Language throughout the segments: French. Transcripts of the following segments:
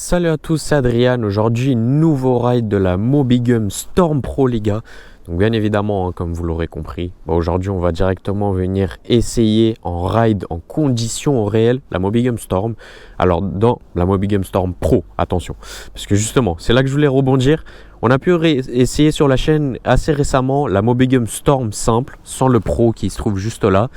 Salut à tous, c'est Adrian. Aujourd'hui, nouveau ride de la Mobigum Storm Pro, les gars. Donc bien évidemment, comme vous l'aurez compris, aujourd'hui on va directement venir essayer en ride, en conditions réelles, la Mobigum Storm. Alors dans la Mobigum Storm Pro, attention, parce que justement, c'est là que je voulais rebondir. On a pu essayer sur la chaîne assez récemment la Mobigum Storm simple, sans le Pro qui se trouve juste là.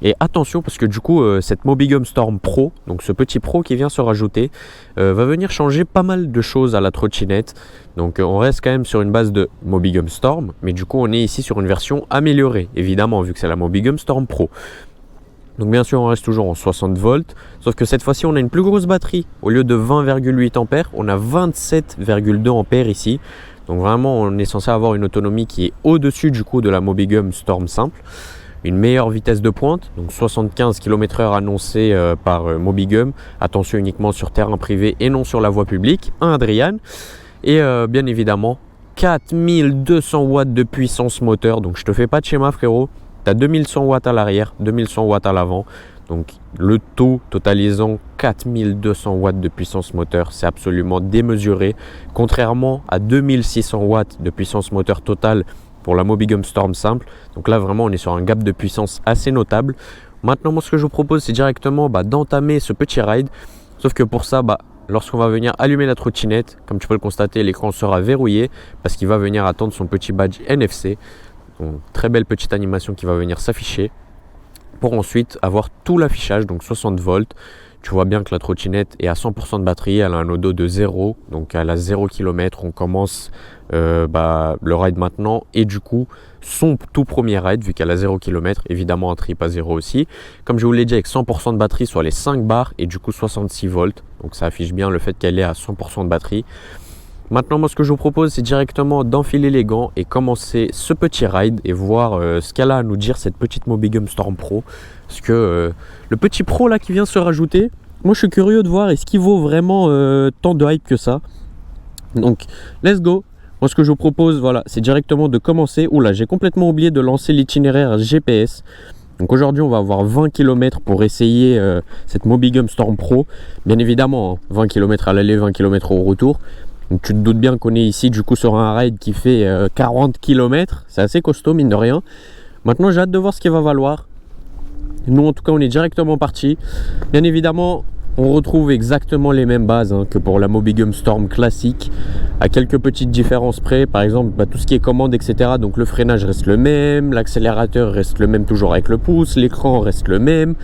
Et attention parce que du coup cette Mobigum Storm Pro, donc ce petit Pro qui vient se rajouter, va venir changer pas mal de choses à la trottinette. Donc on reste quand même sur une base de Mobigum Storm, mais du coup on est ici sur une version améliorée, évidemment vu que c'est la Mobigum Storm Pro. Donc bien sûr on reste toujours en 60 volts, sauf que cette fois-ci on a une plus grosse batterie. Au lieu de 20,8 ampères, on a 27,2 ampères ici. Donc vraiment on est censé avoir une autonomie qui est au-dessus du coup de la Mobigum Storm simple. Une meilleure vitesse de pointe, donc 75 km/h annoncée par Mobigum. Attention uniquement sur terrain privé et non sur la voie publique. Un Adrian. Et bien évidemment, 4200 watts de puissance moteur. Donc je te fais pas de schéma frérot. Tu as 2100 watts à l'arrière, 2100 watts à l'avant. Donc le tout totalisant 4200 watts de puissance moteur. C'est absolument démesuré. Contrairement à 2600 watts de puissance moteur totale pour la Mobigum Storm simple. Donc là vraiment on est sur un gap de puissance assez notable. Maintenant moi ce que je vous propose c'est directement d'entamer ce petit ride. Sauf que pour ça lorsqu'on va venir allumer la trottinette, comme tu peux le constater, l'écran sera verrouillé parce qu'il va venir attendre son petit badge NFC. Donc, très belle petite animation qui va venir s'afficher pour ensuite avoir tout l'affichage, donc 60 volts. Tu vois bien que la trottinette est à 100% de batterie, elle a un odo de 0, donc elle a 0 km. On commence le ride maintenant et du coup son tout premier ride vu qu'elle a 0 km, évidemment un trip à 0 aussi. Comme je vous l'ai dit, avec 100% de batterie sur les 5 barres et du coup 66 volts, donc ça affiche bien le fait qu'elle est à 100% de batterie. Maintenant moi ce que je vous propose c'est directement d'enfiler les gants et commencer ce petit ride et voir ce qu'elle a à nous dire cette petite Mobigum Storm Pro. Parce que le petit Pro là qui vient se rajouter, moi je suis curieux de voir est-ce qu'il vaut vraiment tant de hype que ça. Donc let's go. Moi ce que je vous propose c'est directement de commencer. Oula, j'ai complètement oublié de lancer l'itinéraire GPS. Donc aujourd'hui on va avoir 20 km pour essayer cette Mobigum Storm Pro. Bien évidemment 20 km à l'aller, 20 km au retour. Donc tu te doutes bien qu'on est ici du coup sur un ride qui fait 40 km. C'est assez costaud mine de rien. Maintenant j'ai hâte de voir ce qu'il va valoir. Nous en tout cas on est directement parti. Bien évidemment on retrouve exactement les mêmes bases que pour la Mobigum Storm classique. À quelques petites différences près. Par exemple tout ce qui est commande etc. Donc le freinage reste le même. L'accélérateur reste le même toujours avec le pouce. L'écran reste le même.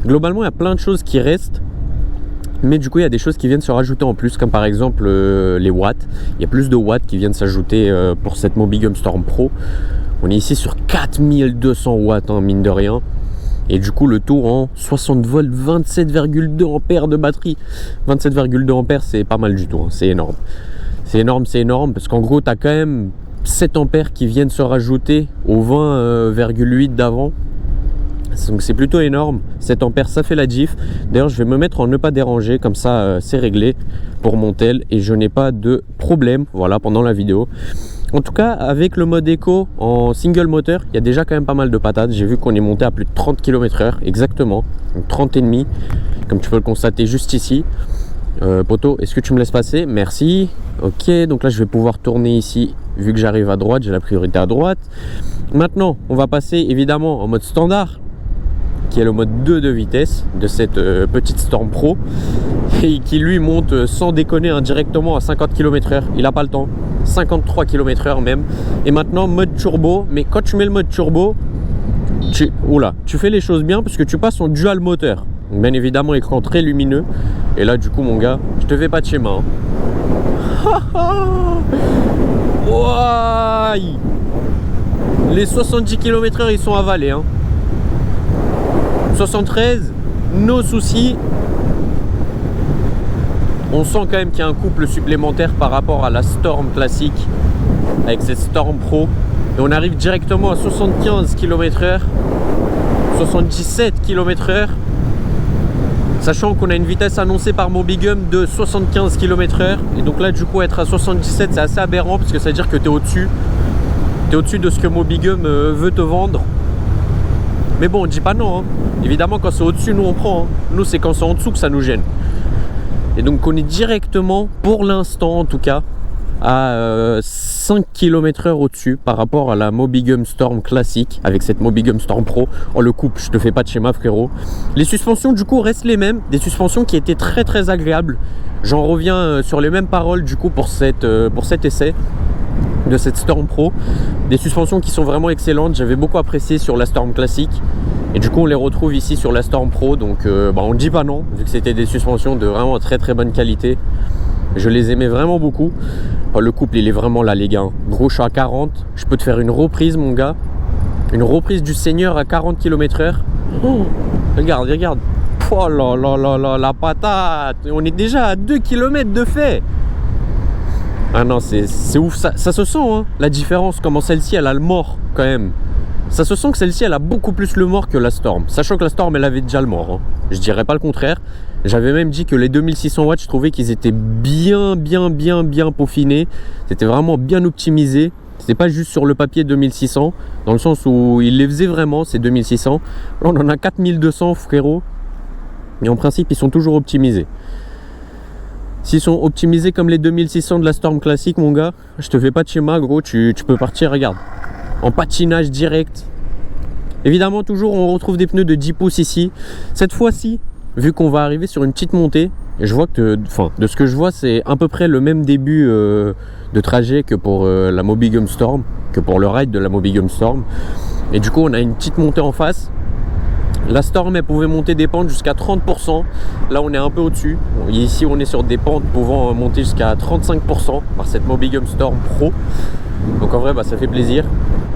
Globalement il y a plein de choses qui restent. Mais du coup il y a des choses qui viennent se rajouter en plus, comme par exemple les watts. Il y a plus de watts qui viennent s'ajouter pour cette Mobigum Storm Pro. On est ici sur 4200 watts mine de rien. Et du coup le tout en 60 volts, 27,2 ampères de batterie. 27,2 ampères c'est pas mal du tout, c'est énorme. C'est énorme parce qu'en gros tu as quand même 7 ampères qui viennent se rajouter aux 20,8 d'avant. Donc c'est plutôt énorme, 7 ampères ça fait la diff. D'ailleurs je vais me mettre en ne pas déranger, comme ça c'est réglé pour mon tel et je n'ai pas de problème pendant la vidéo. En tout cas avec le mode éco en single moteur, il y a déjà quand même pas mal de patates. J'ai vu qu'on est monté à plus de 30 km/h exactement, donc 30,5 comme tu peux le constater juste ici. Poto, est-ce que tu me laisses passer? Merci. Ok, donc là je vais pouvoir tourner ici vu que j'arrive à droite, j'ai la priorité à droite. Maintenant on va passer évidemment en mode standard, qui est le mode 2 de vitesse de cette petite Storm Pro et qui lui monte sans déconner directement à 50 km/h. Il n'a pas le temps, 53 km/h même. Et maintenant mode turbo, mais quand tu mets le mode turbo, tu fais les choses bien parce que tu passes en dual moteur. Donc, bien évidemment écran très lumineux. Et là du coup mon gars, je te fais pas de schéma. Ouaille, les 70 km/h ils sont avalés 73, nos soucis. On sent quand même qu'il y a un couple supplémentaire par rapport à la Storm classique avec cette Storm Pro. Et on arrive directement à 75 km/h, 77 km/h. Sachant qu'on a une vitesse annoncée par Mobigum de 75 km/h. Et donc là du coup être à 77 c'est assez aberrant parce que ça veut dire que tu es au-dessus. Tu es au-dessus de ce que Mobigum veut te vendre. Mais bon on dit pas non Évidemment quand c'est au-dessus nous on prend Nous c'est quand c'est en dessous que ça nous gêne. Et donc on est directement, pour l'instant en tout cas, à 5 km/h au-dessus par rapport à la Mobigum Storm classique avec cette Mobigum Storm Pro. Oh le couple, je te fais pas de schéma frérot. Les suspensions du coup restent les mêmes, des suspensions qui étaient très très agréables. J'en reviens sur les mêmes paroles du coup pour cet essai de cette Storm Pro. Des suspensions qui sont vraiment excellentes, j'avais beaucoup apprécié sur la Storm classique. Et du coup on les retrouve ici sur la Storm Pro, donc on ne dit pas non, vu que c'était des suspensions de vraiment très très bonne qualité. Je les aimais vraiment beaucoup. Oh, le couple il est vraiment là les gars. Gros, je suis à 40, je peux te faire une reprise mon gars. Une reprise du Seigneur à 40 km/h. Oh, regarde. Oh là là là là, la patate. On est déjà à 2 km de fait. Ah non, c'est ouf, ça se sent hein, la différence, comment celle-ci elle a le mort quand même. Ça se sent que celle-ci elle a beaucoup plus le mort que la Storm. Sachant que la Storm elle avait déjà le mort hein. Je dirais pas le contraire. J'avais même dit que les 2600 watts, je trouvais qu'ils étaient bien peaufinés. C'était vraiment bien optimisé. C'était pas juste sur le papier 2600, dans le sens où ils les faisaient vraiment, ces 2600. Là, on en a 4200, frérot. Mais en principe, ils sont toujours optimisés. S'ils sont optimisés comme les 2600 de la Storm classique, mon gars, je te fais pas de schéma, gros. Tu peux partir, regarde, en patinage direct. Évidemment, toujours, on retrouve des pneus de 10 pouces ici. Cette fois-ci, vu qu'on va arriver sur une petite montée, je vois que, de ce que je vois, c'est à peu près le même début de trajet que pour la Mobigum Storm, que pour le ride de la Mobigum Storm. Et du coup, on a une petite montée en face. La Storm, elle pouvait monter des pentes jusqu'à 30%. Là, on est un peu au-dessus. Ici, on est sur des pentes pouvant monter jusqu'à 35% par cette Mobigum Storm Pro. Donc en vrai, ça fait plaisir.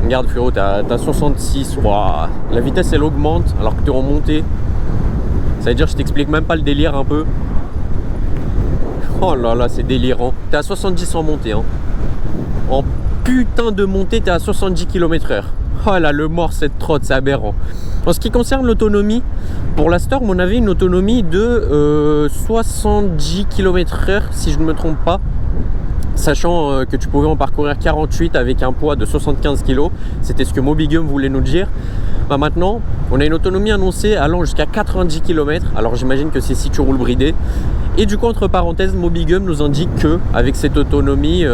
Regarde, frérot, t'as 66. Wow. La vitesse, elle augmente alors que tu es en montée. Ça veut dire, je t'explique même pas le délire un peu. Oh là là, c'est délirant. T'es à 70 en montée. Hein. En putain de montée, t'es à 70 km/h. Oh là, le mort, cette trotte, c'est aberrant. En ce qui concerne l'autonomie, pour la Storm, on avait une autonomie de 70 km/h, si je ne me trompe pas. Sachant que tu pouvais en parcourir 48 avec un poids de 75 kg. C'était ce que Mobigum voulait nous dire. Maintenant, on a une autonomie annoncée allant jusqu'à 90 km. Alors j'imagine que c'est si tu roules bridé. Et du coup, entre parenthèses, Mobigum nous indique que avec cette autonomie,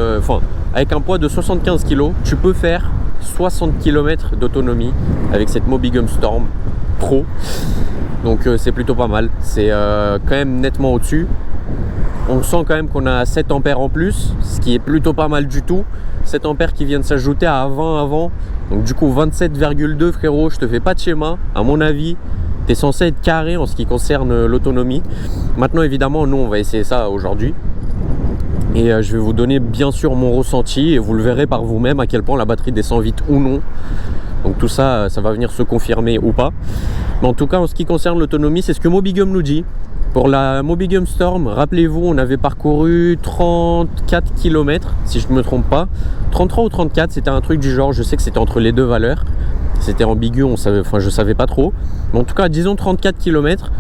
avec un poids de 75 kg, tu peux faire 60 km d'autonomie avec cette Mobigum Storm Pro. Donc c'est plutôt pas mal. C'est quand même nettement au-dessus. On sent quand même qu'on a 7 ampères en plus, ce qui est plutôt pas mal du tout. 7 ampères qui viennent s'ajouter à 20 avant. Donc du coup 27,2 frérot, je te fais pas de schéma. À mon avis, tu es censé être carré en ce qui concerne l'autonomie. Maintenant évidemment, nous on va essayer ça aujourd'hui. Et je vais vous donner bien sûr mon ressenti et vous le verrez par vous-même à quel point la batterie descend vite ou non. Donc tout ça, ça va venir se confirmer ou pas. Mais en tout cas, en ce qui concerne l'autonomie, c'est ce que Mobigum nous dit. Pour la Mobigum Storm, rappelez-vous, on avait parcouru 34 km, si je ne me trompe pas. 33 ou 34, c'était un truc du genre, je sais que c'était entre les deux valeurs. C'était ambigu, je savais pas trop. Mais en tout cas, disons 34 km.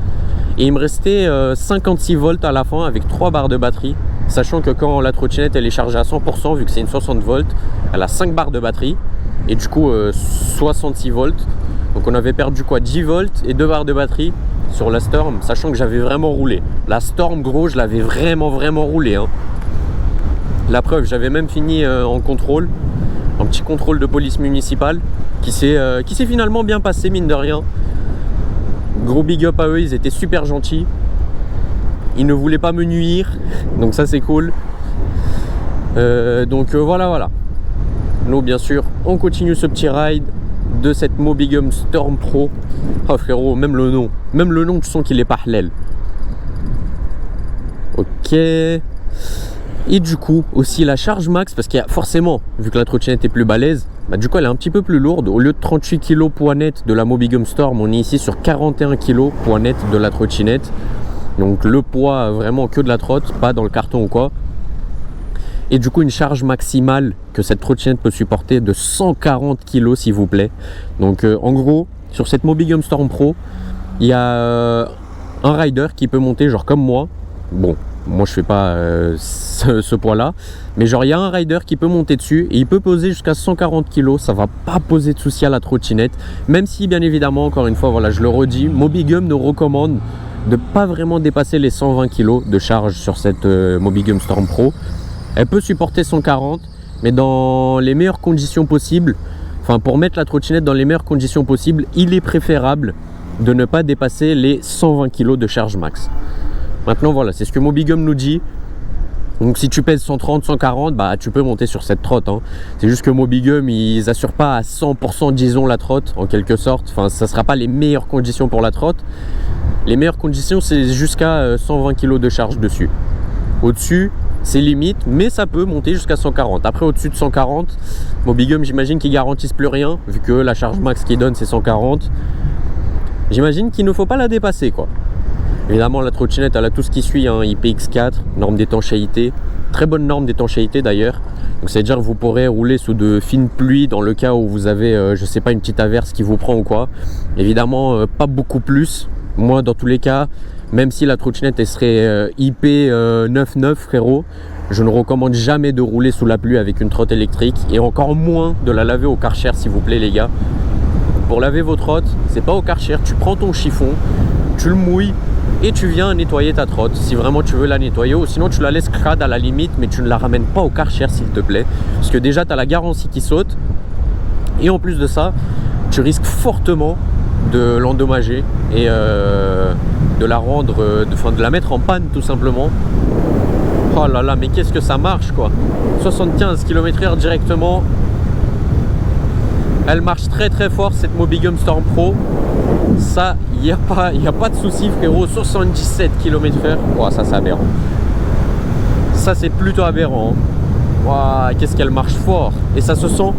Et il me restait 56 volts à la fin avec 3 barres de batterie. Sachant que quand la trottinette elle est chargée à 100%, vu que c'est une 60 volts, elle a 5 barres de batterie. Et du coup, 66 volts. Donc on avait perdu quoi, 10 volts et 2 barres de batterie sur la Storm, sachant que j'avais vraiment roulé. La Storm, gros, je l'avais vraiment roulé. Hein. La preuve, j'avais même fini en contrôle, un petit contrôle de police municipale qui s'est finalement bien passé, mine de rien. Gros big up à eux, ils étaient super gentils. Ils ne voulaient pas me nuire, donc ça c'est cool. Voilà. Nous, bien sûr, on continue ce petit ride de cette Mobigum Storm Pro. Oh frérot, même le nom, tu sens qu'il est pas halal. Ok. Et du coup, aussi la charge max, parce qu'il y a forcément, vu que la trottinette est plus balèze, du coup elle est un petit peu plus lourde. Au lieu de 38 kg poids net de la Mobigum Storm, on est ici sur 41 kg poids net de la trottinette. Donc le poids vraiment que de la trotte, pas dans le carton ou quoi. Et du coup une charge maximale que cette trottinette peut supporter de 140 kg s'il vous plaît. Donc en gros, sur cette Mobigum Storm Pro, il y a un rider qui peut monter genre comme moi. Bon, moi je fais pas ce poids-là, mais genre il y a un rider qui peut monter dessus et il peut poser jusqu'à 140 kg. Ça va pas poser de souci à la trottinette, même si bien évidemment, encore une fois, voilà, je le redis, Mobigum nous recommande de pas vraiment dépasser les 120 kg de charge sur cette Mobigum Storm Pro. Elle peut supporter 140, mais dans les meilleures conditions possibles, enfin pour mettre la trottinette dans les meilleures conditions possibles, il est préférable de ne pas dépasser les 120 kg de charge max. Maintenant voilà, c'est ce que Mobigum nous dit. Donc si tu pèses 130, 140, bah tu peux monter sur cette trotte, hein. C'est juste que Mobigum, ils assurent pas à 100% disons la trotte, en quelque sorte. Enfin, ça sera pas les meilleures conditions pour la trotte. Les meilleures conditions, c'est jusqu'à 120 kg de charge dessus. Au-dessus, c'est limite, mais ça peut monter jusqu'à 140. Après, au-dessus de 140, Mobigum, j'imagine qu'ils garantissent plus rien, vu que la charge max qu'ils donnent, c'est 140. J'imagine qu'il ne faut pas la dépasser, quoi. Évidemment, la trottinette, elle a tout ce qui suit, hein, IPX4, norme d'étanchéité, très bonne norme d'étanchéité d'ailleurs. Donc c'est-à-dire que vous pourrez rouler sous de fines pluies dans le cas où vous avez, je sais pas, une petite averse qui vous prend ou quoi. Évidemment, pas beaucoup plus. Moi, dans tous les cas, même si la trottinette elle serait IP99, frérot, je ne recommande jamais de rouler sous la pluie avec une trotte électrique et encore moins de la laver au Karcher, s'il vous plaît, les gars. Pour laver vos trottes, c'est pas au Karcher, tu prends ton chiffon, tu le mouilles et tu viens nettoyer ta trotte si vraiment tu veux la nettoyer, ou sinon tu la laisses crade à la limite, mais tu ne la ramènes pas au Karcher s'il te plaît, parce que déjà tu as la garantie qui saute et en plus de ça tu risques fortement de l'endommager et de la rendre, de la mettre en panne tout simplement. Oh là là, mais qu'est-ce que ça marche quoi, 75 km/h directement. Elle marche très très fort cette Mobigum Storm Pro. Ça, il n'y a pas de souci frérot. 77 km/h. Oh, ça c'est aberrant. Ça c'est plutôt aberrant. Wow, qu'est-ce qu'elle marche fort. Et ça se sent.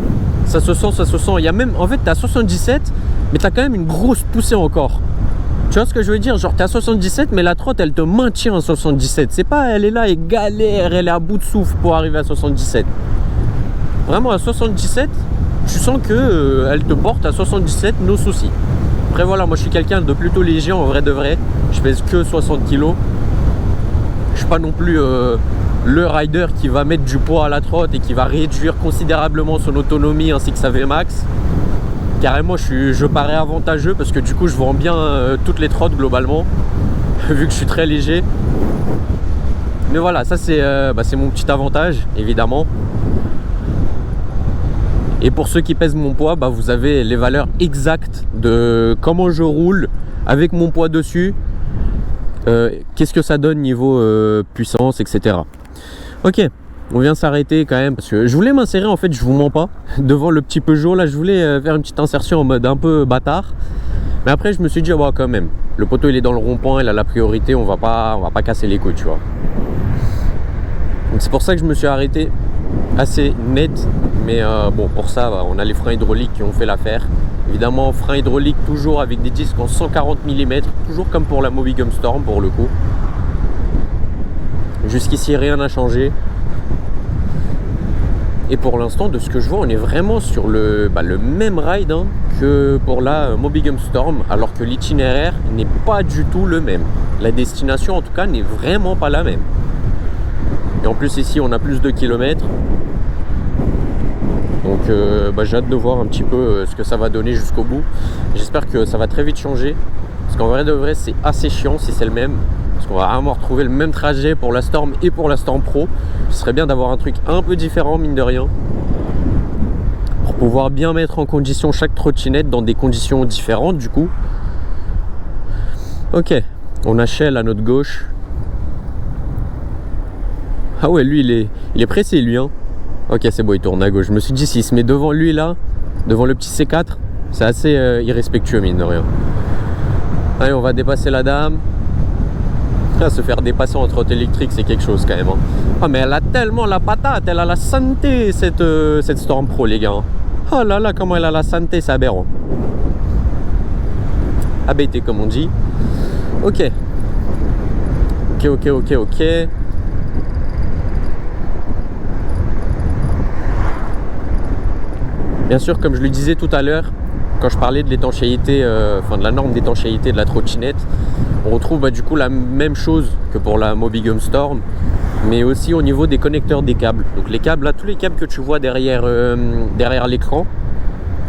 Ça se sent. Il y a même, en fait, t'es à 77, mais t'as quand même une grosse poussée encore. Tu vois ce que je veux dire? Genre t'es à 77, mais la trotte elle te maintient à 77. C'est pas elle est là et galère, elle est à bout de souffle pour arriver à 77. Vraiment à 77. Tu sens que elle te porte à 77, nos soucis. Après voilà, moi je suis quelqu'un de plutôt léger en vrai de vrai. Je pèse que 60 kg. Je suis pas non plus le rider qui va mettre du poids à la trotte et qui va réduire considérablement son autonomie ainsi que sa Vmax. Carrément je parais avantageux parce que du coup je vends bien toutes les trottes globalement, vu que je suis très léger. Mais voilà, ça c'est mon petit avantage évidemment. Et pour ceux qui pèsent mon poids, vous avez les valeurs exactes de comment je roule avec mon poids dessus. Qu'est-ce que ça donne niveau puissance, etc. Ok, on vient s'arrêter quand même parce que je voulais m'insérer, en fait, je vous mens pas, devant le petit Peugeot. Là, je voulais faire une petite insertion en mode un peu bâtard. Mais après, je me suis dit, quand même, le poteau il est dans le rond-point, il a la priorité, on va pas casser les couilles, tu vois. Donc c'est pour ça que je me suis arrêté assez net. Mais bon, pour ça, on a les freins hydrauliques qui ont fait l'affaire. Évidemment, frein hydraulique toujours avec des disques en 140 mm, toujours comme pour la Mobigum Storm pour le coup. Jusqu'ici, rien n'a changé. Et pour l'instant, de ce que je vois, on est vraiment sur le même ride que pour la Mobigum Storm, alors que l'itinéraire n'est pas du tout le même. La destination, en tout cas, n'est vraiment pas la même. Et en plus, ici, on a plus de kilomètres. Donc j'ai hâte de voir un petit peu ce que ça va donner jusqu'au bout. J'espère que ça va très vite changer. Parce qu'en vrai de vrai, c'est assez chiant si c'est le même. Parce qu'on va vraiment retrouver le même trajet pour la Storm et pour la Storm Pro. Ce serait bien d'avoir un truc un peu différent, mine de rien. Pour pouvoir bien mettre en condition chaque trottinette dans des conditions différentes du coup. Ok, on a Shell à notre gauche. Ah ouais, lui il est pressé lui hein. Ok, c'est bon, il tourne à gauche. Je me suis dit, s'il se met devant lui là, devant le petit C4, c'est assez irrespectueux, mine de rien. Allez, on va dépasser la dame. Se faire dépasser en trotte électrique, c'est quelque chose quand même. Ah, mais elle a tellement la patate, elle a la santé, cette Storm Pro, les gars. Oh là là, comment elle a la santé, c'est aberrant. ABT, comme on dit. Ok. Ok. Bien sûr, comme je le disais tout à l'heure, quand je parlais de l'étanchéité, de la norme d'étanchéité de la trottinette, on retrouve du coup la même chose que pour la Mobigum Storm, mais aussi au niveau des connecteurs des câbles. Donc les câbles, là, tous les câbles que tu vois derrière l'écran,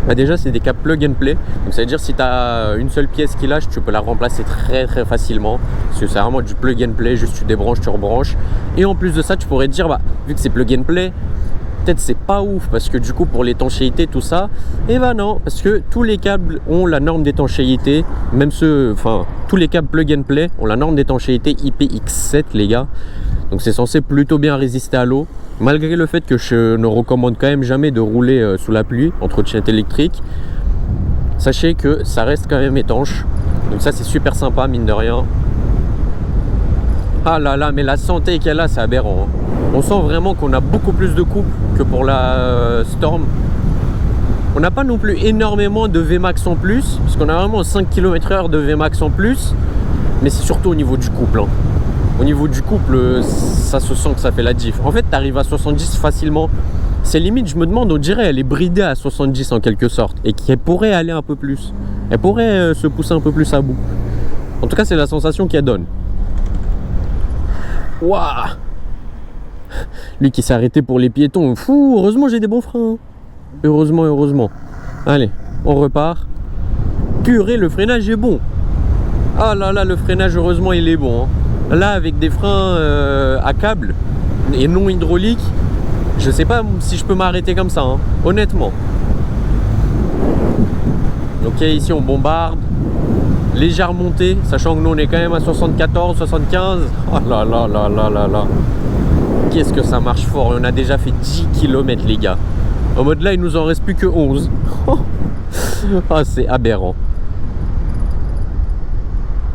Bah déjà c'est des câbles plug and play, donc ça veut dire si tu as une seule pièce qui lâche, tu peux la remplacer très très facilement, parce que c'est vraiment du plug and play, juste tu débranches, tu rebranches. Et en plus de ça, tu pourrais te dire, bah vu que c'est plug and play, peut-être c'est pas ouf, parce que du coup pour l'étanchéité tout ça, et bah non, parce que tous les câbles ont la norme d'étanchéité, même ceux, enfin tous les câbles plug and play ont la norme d'étanchéité IPX7 les gars, donc c'est censé plutôt bien résister à l'eau. Malgré le fait que je ne recommande quand même jamais de rouler sous la pluie en trottinette électrique, sachez que ça reste quand même étanche. Donc ça c'est super sympa mine de rien. Ah là là, mais la santé qu'elle a, c'est aberrant. On sent vraiment qu'on a beaucoup plus de couple que pour la Storm. On n'a pas non plus énormément de Vmax en plus, parce qu'on a vraiment 5 km/h de Vmax en plus. Mais c'est surtout au niveau du couple. Hein. Au niveau du couple, ça se sent que ça fait la diff. En fait, tu arrives à 70 facilement. C'est limite, je me demande, on dirait elle est bridée à 70 en quelque sorte. Et qu'elle pourrait aller un peu plus. Elle pourrait se pousser un peu plus à bout. En tout cas, c'est la sensation qu'elle donne. Waouh! Lui qui s'est arrêté pour les piétons. Fou, heureusement j'ai des bons freins. Heureusement, heureusement. Allez, on repart. Purée, le freinage est bon. Ah là là, le freinage, heureusement, il est bon. Hein. Là, avec des freins à câble et non hydrauliques, je sais pas si je peux m'arrêter comme ça, hein, honnêtement. Ok, ici on bombarde. Légère montée, sachant que nous on est quand même à 74, 75. Oh là là là là là là. Qu'est-ce que ça marche fort. On a déjà fait 10 km les gars. En mode là, il nous en reste plus que 11. Ah, c'est aberrant.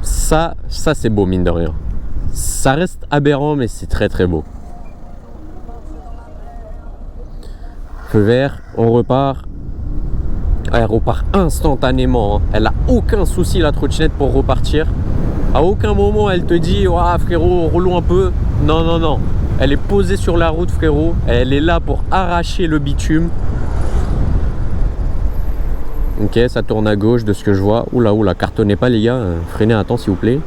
Ça c'est beau mine de rien. Ça reste aberrant, mais c'est très très beau. Feu vert, on repart. Elle repart instantanément. Hein. Elle a aucun souci la trottinette pour repartir. À aucun moment elle te dit ouah frérot, roulons un peu. Non, non, non. Elle est posée sur la route frérot. Elle est là pour arracher le bitume. Ok, ça tourne à gauche de ce que je vois. Oula, oula, cartonnez pas les gars. Freinez à temps s'il vous plaît.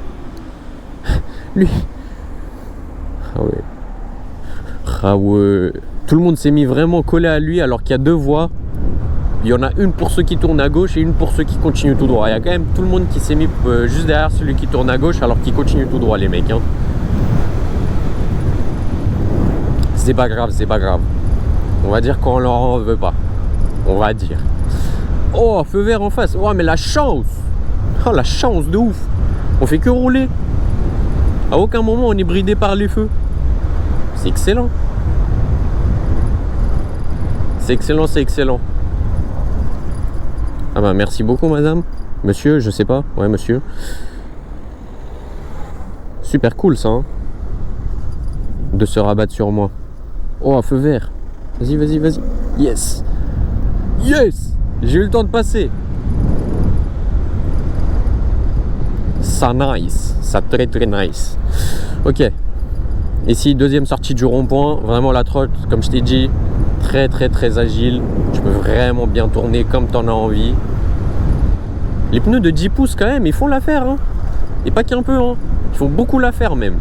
Lui. Ah ouais. Ah ouais. Tout le monde s'est mis vraiment collé à lui alors qu'il y a deux voies. Il y en a une pour ceux qui tournent à gauche et une pour ceux qui continuent tout droit. Il y a quand même tout le monde qui s'est mis juste derrière celui qui tourne à gauche alors qu'il continue tout droit les mecs. Hein. C'est pas grave, c'est pas grave. On va dire qu'on leur en veut pas. On va dire. Oh, feu vert en face. Oh, mais la chance. Oh, la chance de ouf. On fait que rouler. À aucun moment on est bridé par les feux. C'est excellent. C'est excellent, c'est excellent. Ah bah merci beaucoup madame. Monsieur, je sais pas. Ouais monsieur. Super cool ça. Hein, de se rabattre sur moi. Oh, feu vert. Vas-y, vas-y, vas-y. Yes. Yes. J'ai eu le temps de passer. Ça nice. Ça très très nice. Ok. Ici, deuxième sortie du rond-point. Vraiment la trotte, comme je t'ai dit, très très très agile. Tu peux vraiment bien tourner comme tu en as envie. Les pneus de 10 pouces quand même, ils font l'affaire. Hein. Et pas qu'un peu. Hein. Ils font beaucoup l'affaire même.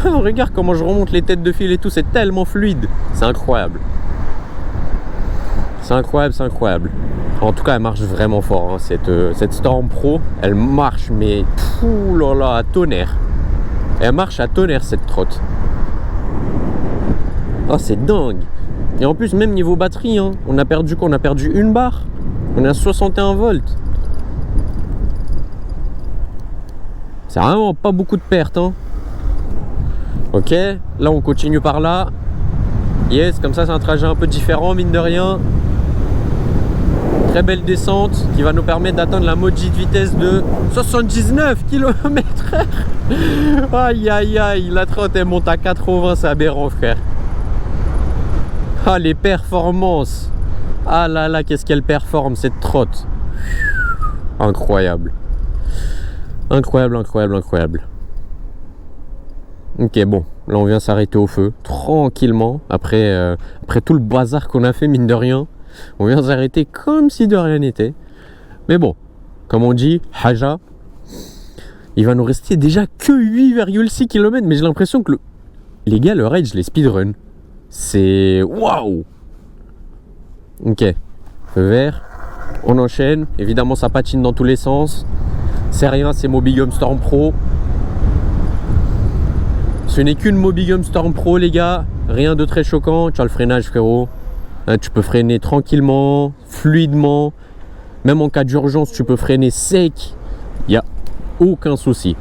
Regarde comment je remonte les têtes de fil et tout. C'est tellement fluide. C'est incroyable. C'est incroyable, c'est incroyable. En tout cas, elle marche vraiment fort. Hein. Cette Storm Pro, elle marche, mais pouh là là, à tonnerre. Elle marche à tonnerre cette trotte. Oh, c'est dingue. Et en plus, même niveau batterie, hein, on a perdu quoi? On a perdu une barre. On est à 61 volts. C'est vraiment pas beaucoup de pertes. Hein. Ok, là on continue par là. Yes, comme ça c'est un trajet un peu différent, mine de rien. Très belle descente qui va nous permettre d'atteindre la maudite vitesse de 79 km/h. Aïe aïe aïe, la trotte elle monte à 80, c'est aberrant frère. Ah les performances. Ah là là, qu'est-ce qu'elle performe cette trotte. Incroyable. Incroyable, incroyable, incroyable. Ok, bon, là on vient s'arrêter au feu, tranquillement, après tout le bazar qu'on a fait, mine de rien. On vient s'arrêter comme si de rien n'était. Mais bon, comme on dit, haja, il va nous rester déjà que 8,6 km, mais j'ai l'impression que les gars, le ride, je les speedrun. C'est... Waouh. Ok, feu vert, On enchaîne. Évidemment, ça patine dans tous les sens. C'est rien, c'est Mobigum Storm Pro. Ce n'est qu'une Mobigum Storm Pro, les gars. Rien de très choquant. Tu as le freinage, frérot. Hein, tu peux freiner tranquillement, fluidement. Même en cas d'urgence, tu peux freiner sec. Il n'y a aucun souci.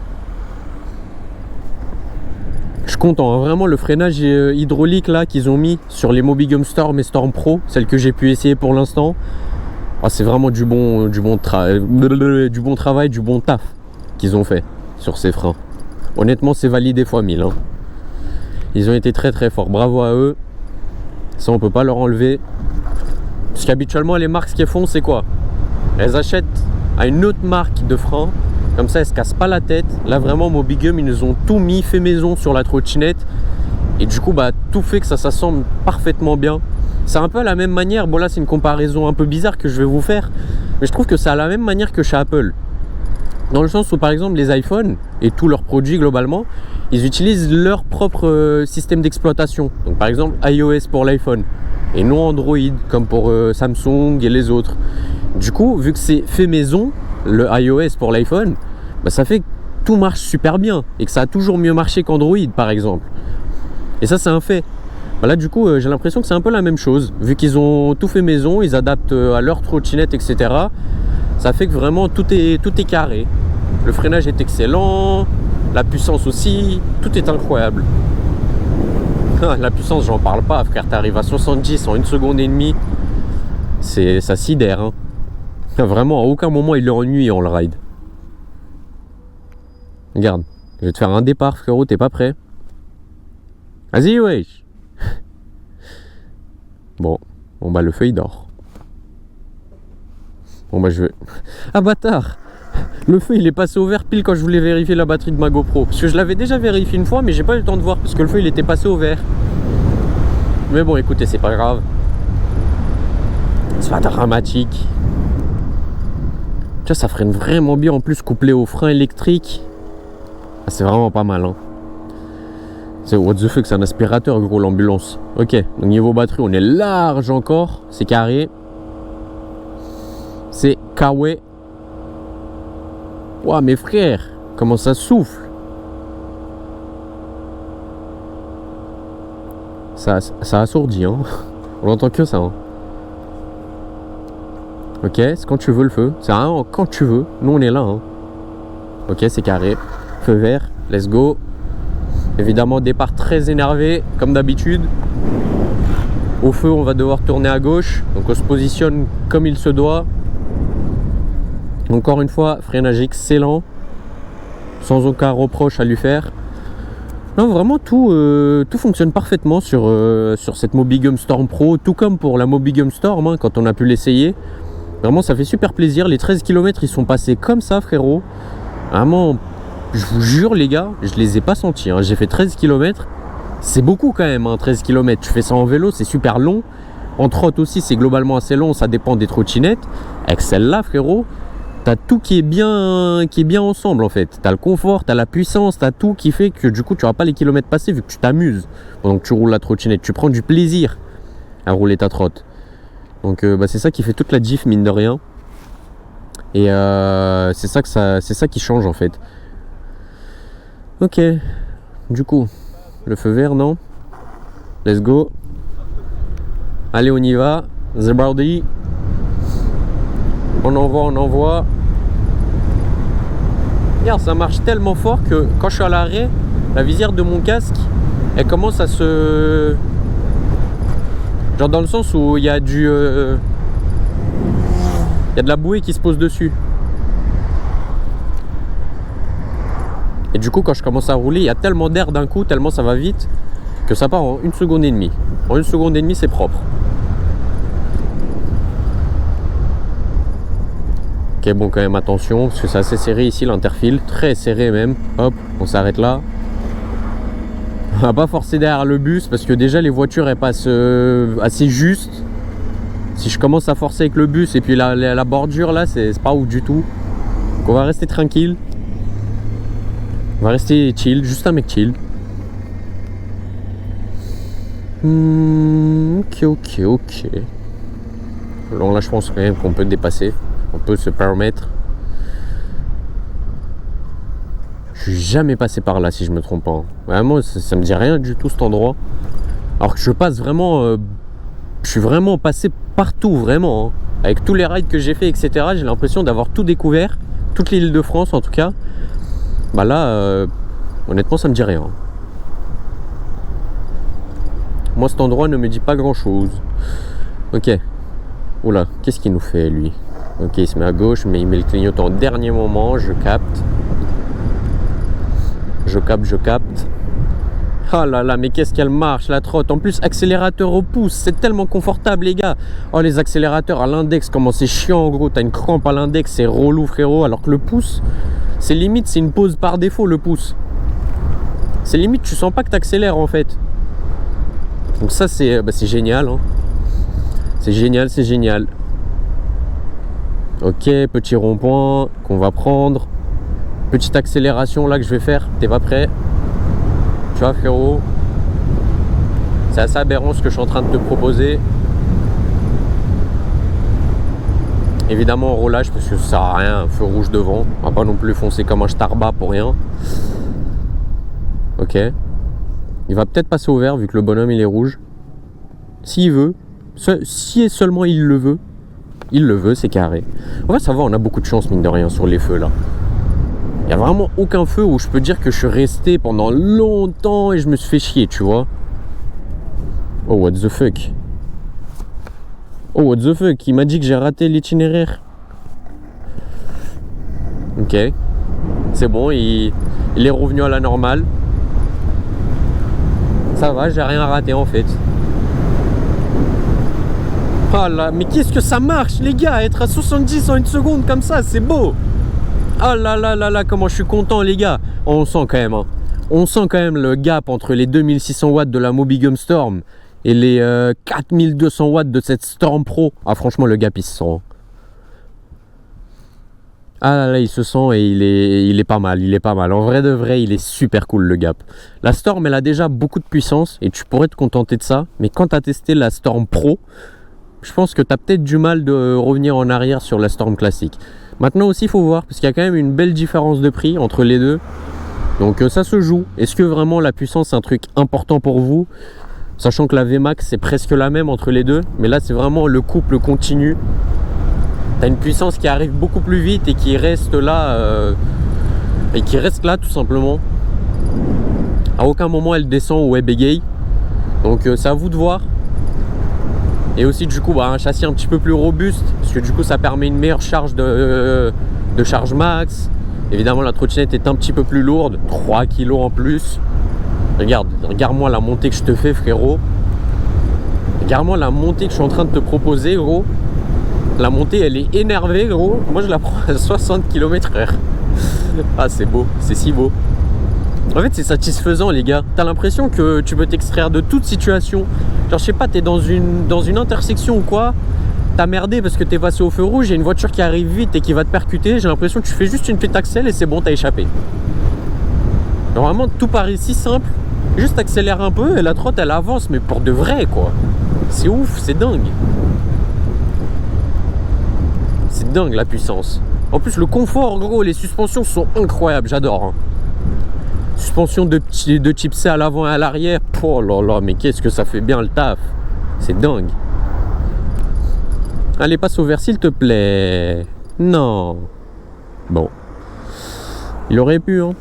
Je compte en vraiment le freinage hydraulique là qu'ils ont mis sur les Mobigum Storm et Storm Pro, celle que j'ai pu essayer pour l'instant. Oh, c'est vraiment du bon travail, du bon taf qu'ils ont fait sur ces freins. Honnêtement, c'est validé fois 1000. Hein. Ils ont été très très forts. Bravo à eux. Ça, on peut pas leur enlever. Parce qu'habituellement, les marques, ce qu'elles font, c'est quoi? Elles achètent à une autre marque de freins. Comme ça, elles se cassent pas la tête. Là, vraiment, Mobigum, ils nous ont tout mis fait maison sur la trottinette. Et du coup, bah, tout fait que ça s'assemble parfaitement bien. C'est un peu à la même manière. Bon, là, c'est une comparaison un peu bizarre que je vais vous faire. Mais je trouve que c'est à la même manière que chez Apple. Dans le sens où, par exemple, les iPhones et tous leurs produits globalement, ils utilisent leur propre système d'exploitation. Donc, par exemple, iOS pour l'iPhone et non Android comme pour Samsung et les autres. Du coup, vu que c'est fait maison, le iOS pour l'iPhone, bah, ça fait que tout marche super bien et que ça a toujours mieux marché qu'Android, par exemple. Et ça, c'est un fait. Bah, là, du coup, j'ai l'impression que c'est un peu la même chose. Vu qu'ils ont tout fait maison, ils adaptent à leur trottinette, etc. Ça fait que vraiment tout est carré. Le freinage est excellent, la puissance aussi, tout est incroyable. La puissance, j'en parle pas, frère. T'arrives à 70 en 1 seconde et demie. Ça sidère. Hein. Vraiment, à aucun moment il est ennuyant le ride. Regarde, je vais te faire un départ, frérot, t'es pas prêt? Vas-y, wesh. Bon, bah le feu il dort. Bon bah je vais... Ah bâtard! Le feu il est passé au vert pile quand je voulais vérifier la batterie de ma GoPro. Parce que je l'avais déjà vérifié une fois mais j'ai pas eu le temps de voir parce que le feu il était passé au vert. Mais bon écoutez, c'est pas grave. C'est pas dramatique. Tu vois, ça freine vraiment bien en plus couplé au frein électrique. Ah, c'est vraiment pas mal. Hein. C'est what the fuck, c'est un aspirateur gros l'ambulance. Ok, donc niveau batterie on est large encore. C'est carré. C'est Kawe. Ouah mes frères, comment ça souffle. Ça assourdit hein. On entend que ça hein. Ok, c'est quand tu veux le feu. C'est vraiment quand tu veux. Nous on est là hein. Ok, c'est carré. Feu vert, let's go. Évidemment départ très énervé comme d'habitude. Au feu on va devoir tourner à gauche. Donc on se positionne comme il se doit. Encore une fois, freinage excellent. Sans aucun reproche à lui faire. Non, vraiment tout fonctionne parfaitement sur cette Mobigum Storm Pro. Tout comme pour la Mobigum Storm, hein, quand on a pu l'essayer. Vraiment, ça fait super plaisir. Les 13 km, ils sont passés comme ça, frérot. Vraiment, je vous jure, les gars, je les ai pas sentis. Hein. J'ai fait 13 km. C'est beaucoup quand même, hein, 13 km. Tu fais ça en vélo, c'est super long. En trotte aussi, c'est globalement assez long. Ça dépend des trottinettes. Avec celle-là, frérot, t'as tout qui est bien ensemble en fait. T'as le confort, t'as la puissance, t'as tout qui fait que du coup tu n'auras pas les kilomètres passés vu que tu t'amuses pendant que tu roules la trottinette. Tu prends du plaisir à rouler ta trotte. Donc bah, c'est ça qui fait toute la diff mine de rien. Et c'est ça qui change en fait. Ok. Du coup, le feu vert non. Let's go. Allez on y va. The body. On envoie. Regarde, ça marche tellement fort que quand je suis à l'arrêt, la visière de mon casque, elle commence à se... Genre dans le sens où il y a il y a de la bouée qui se pose dessus. Et du coup, quand je commence à rouler, il y a tellement d'air d'un coup, tellement ça va vite, que ça part en 1 seconde et demie. En 1 seconde et demie, c'est propre. Ok, bon, quand même, attention, parce que c'est assez serré ici, l'interfile, très serré même. Hop, on s'arrête là. On va pas forcer derrière le bus, parce que déjà, les voitures, elles passent assez juste. Si je commence à forcer avec le bus, et puis la bordure, là, c'est pas ouf du tout. Donc, on va rester tranquille. On va rester chill, juste un mec chill. Ok. Alors là, je pense quand même qu'on peut dépasser. On peut se permettre. Je suis jamais passé par là, si je me trompe pas. Vraiment, ça me dit rien du tout cet endroit. Alors que je passe vraiment... je suis vraiment passé partout, vraiment. Hein. Avec tous les rides que j'ai fait, etc. J'ai l'impression d'avoir tout découvert. Toute l'île de France, en tout cas. Bah là, honnêtement, ça me dit rien. Moi, cet endroit ne me dit pas grand-chose. Ok. Oula, qu'est-ce qu'il nous fait, lui? Ok, il se met à gauche, mais il met le clignotant au dernier moment. Je capte. Je capte. Oh là là, mais qu'est-ce qu'elle marche, la trotte. En plus, accélérateur au pouce, c'est tellement confortable, les gars. Oh, les accélérateurs à l'index, comment c'est chiant, en gros. T'as une crampe à l'index, c'est relou, frérot. Alors que le pouce, c'est limite, c'est une pause par défaut, le pouce. C'est limite, tu sens pas que t'accélères, en fait. Donc ça, c'est génial. Hein. C'est génial. Ok, petit rond-point qu'on va prendre. Petite accélération, là, que je vais faire. T'es pas prêt? Tu vois, frérot, c'est assez aberrant ce que je suis en train de te proposer. Évidemment, en roulage, parce que ça sert à rien, un feu rouge devant. On va pas non plus foncer comme un starba pour rien. Ok. Il va peut-être passer au vert vu que le bonhomme il est rouge. S'il veut. Si et seulement il le veut, c'est carré. En fait, ça va, on a beaucoup de chance, mine de rien, sur les feux là. Il n'y a vraiment aucun feu où je peux dire que je suis resté pendant longtemps et je me suis fait chier, tu vois. Oh, what the fuck. Il m'a dit que j'ai raté l'itinéraire. Ok. C'est bon, il est revenu à la normale. Ça va, j'ai rien raté en fait. Oh là, mais qu'est-ce que ça marche, les gars. Être à 70 en une seconde comme ça, c'est beau. Oh là là là là, comment je suis content, les gars. On sent quand même, hein. On sent quand même le gap entre les 2600 watts de la Mobigum Storm et les 4200 watts de cette Storm Pro. Ah, franchement, le gap, il se sent. Ah là là, il se sent et il est pas mal. En vrai de vrai, il est super cool, le gap. La Storm, elle a déjà beaucoup de puissance et tu pourrais te contenter de ça. Mais quand tu as testé la Storm Pro, je pense que tu as peut-être du mal de revenir en arrière sur la Storm classique. Maintenant aussi, il faut voir, parce qu'il y a quand même une belle différence de prix entre les deux. Donc ça se joue. Est-ce que vraiment la puissance, c'est un truc important pour vous? Sachant que la VMAX, c'est presque la même entre les deux. Mais là, c'est vraiment le couple continu. Tu as une puissance qui arrive beaucoup plus vite et qui reste là. Tout simplement. À aucun moment, elle descend ou elle bégaye. Donc c'est à vous de voir. Et aussi du coup un châssis un petit peu plus robuste, parce que du coup ça permet une meilleure charge de charge max. Évidemment la trottinette est un petit peu plus lourde, 3 kg en plus. Regarde-moi la montée que je te fais, frérot. Regarde-moi la montée que je suis en train de te proposer, gros. La montée elle est énervée, gros. Moi je la prends à 60 km/h. Ah, c'est beau, c'est si beau. En fait, c'est satisfaisant, les gars. T'as l'impression que tu peux t'extraire de toute situation. Genre, je sais pas, t'es dans une intersection ou quoi. T'as merdé parce que t'es passé au feu rouge. Il y a une voiture qui arrive vite et qui va te percuter. J'ai l'impression que tu fais juste une petite accèle et c'est bon, t'as échappé. Normalement, tout paraît si simple. Juste accélère un peu et la trotte, elle avance, mais pour de vrai, quoi. C'est ouf, c'est dingue. C'est dingue, la puissance. En plus, le confort, gros, les suspensions sont incroyables. J'adore, hein. Suspension de type C à l'avant et à l'arrière. Oh là là, mais qu'est-ce que ça fait bien le taf. C'est dingue. Allez, passe au vert, s'il te plaît. Non. Bon. Il aurait pu, hein.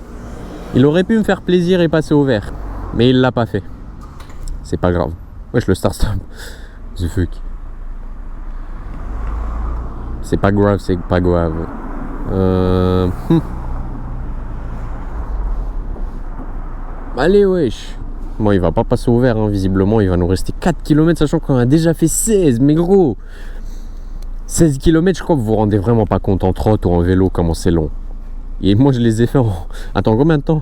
Il aurait pu me faire plaisir et passer au vert. Mais il l'a pas fait. C'est pas grave. Wesh, le start-stop. The fuck. C'est pas grave, c'est pas grave. Allez, wesh. Bon, il va pas passer au vert, hein, visiblement. Il va nous rester 4 km, sachant qu'on a déjà fait 16. Mais gros, 16 km, je crois que vous vous rendez vraiment pas compte en trotte ou en vélo comment c'est long. Et moi, je les ai fait en... Attends, combien de temps?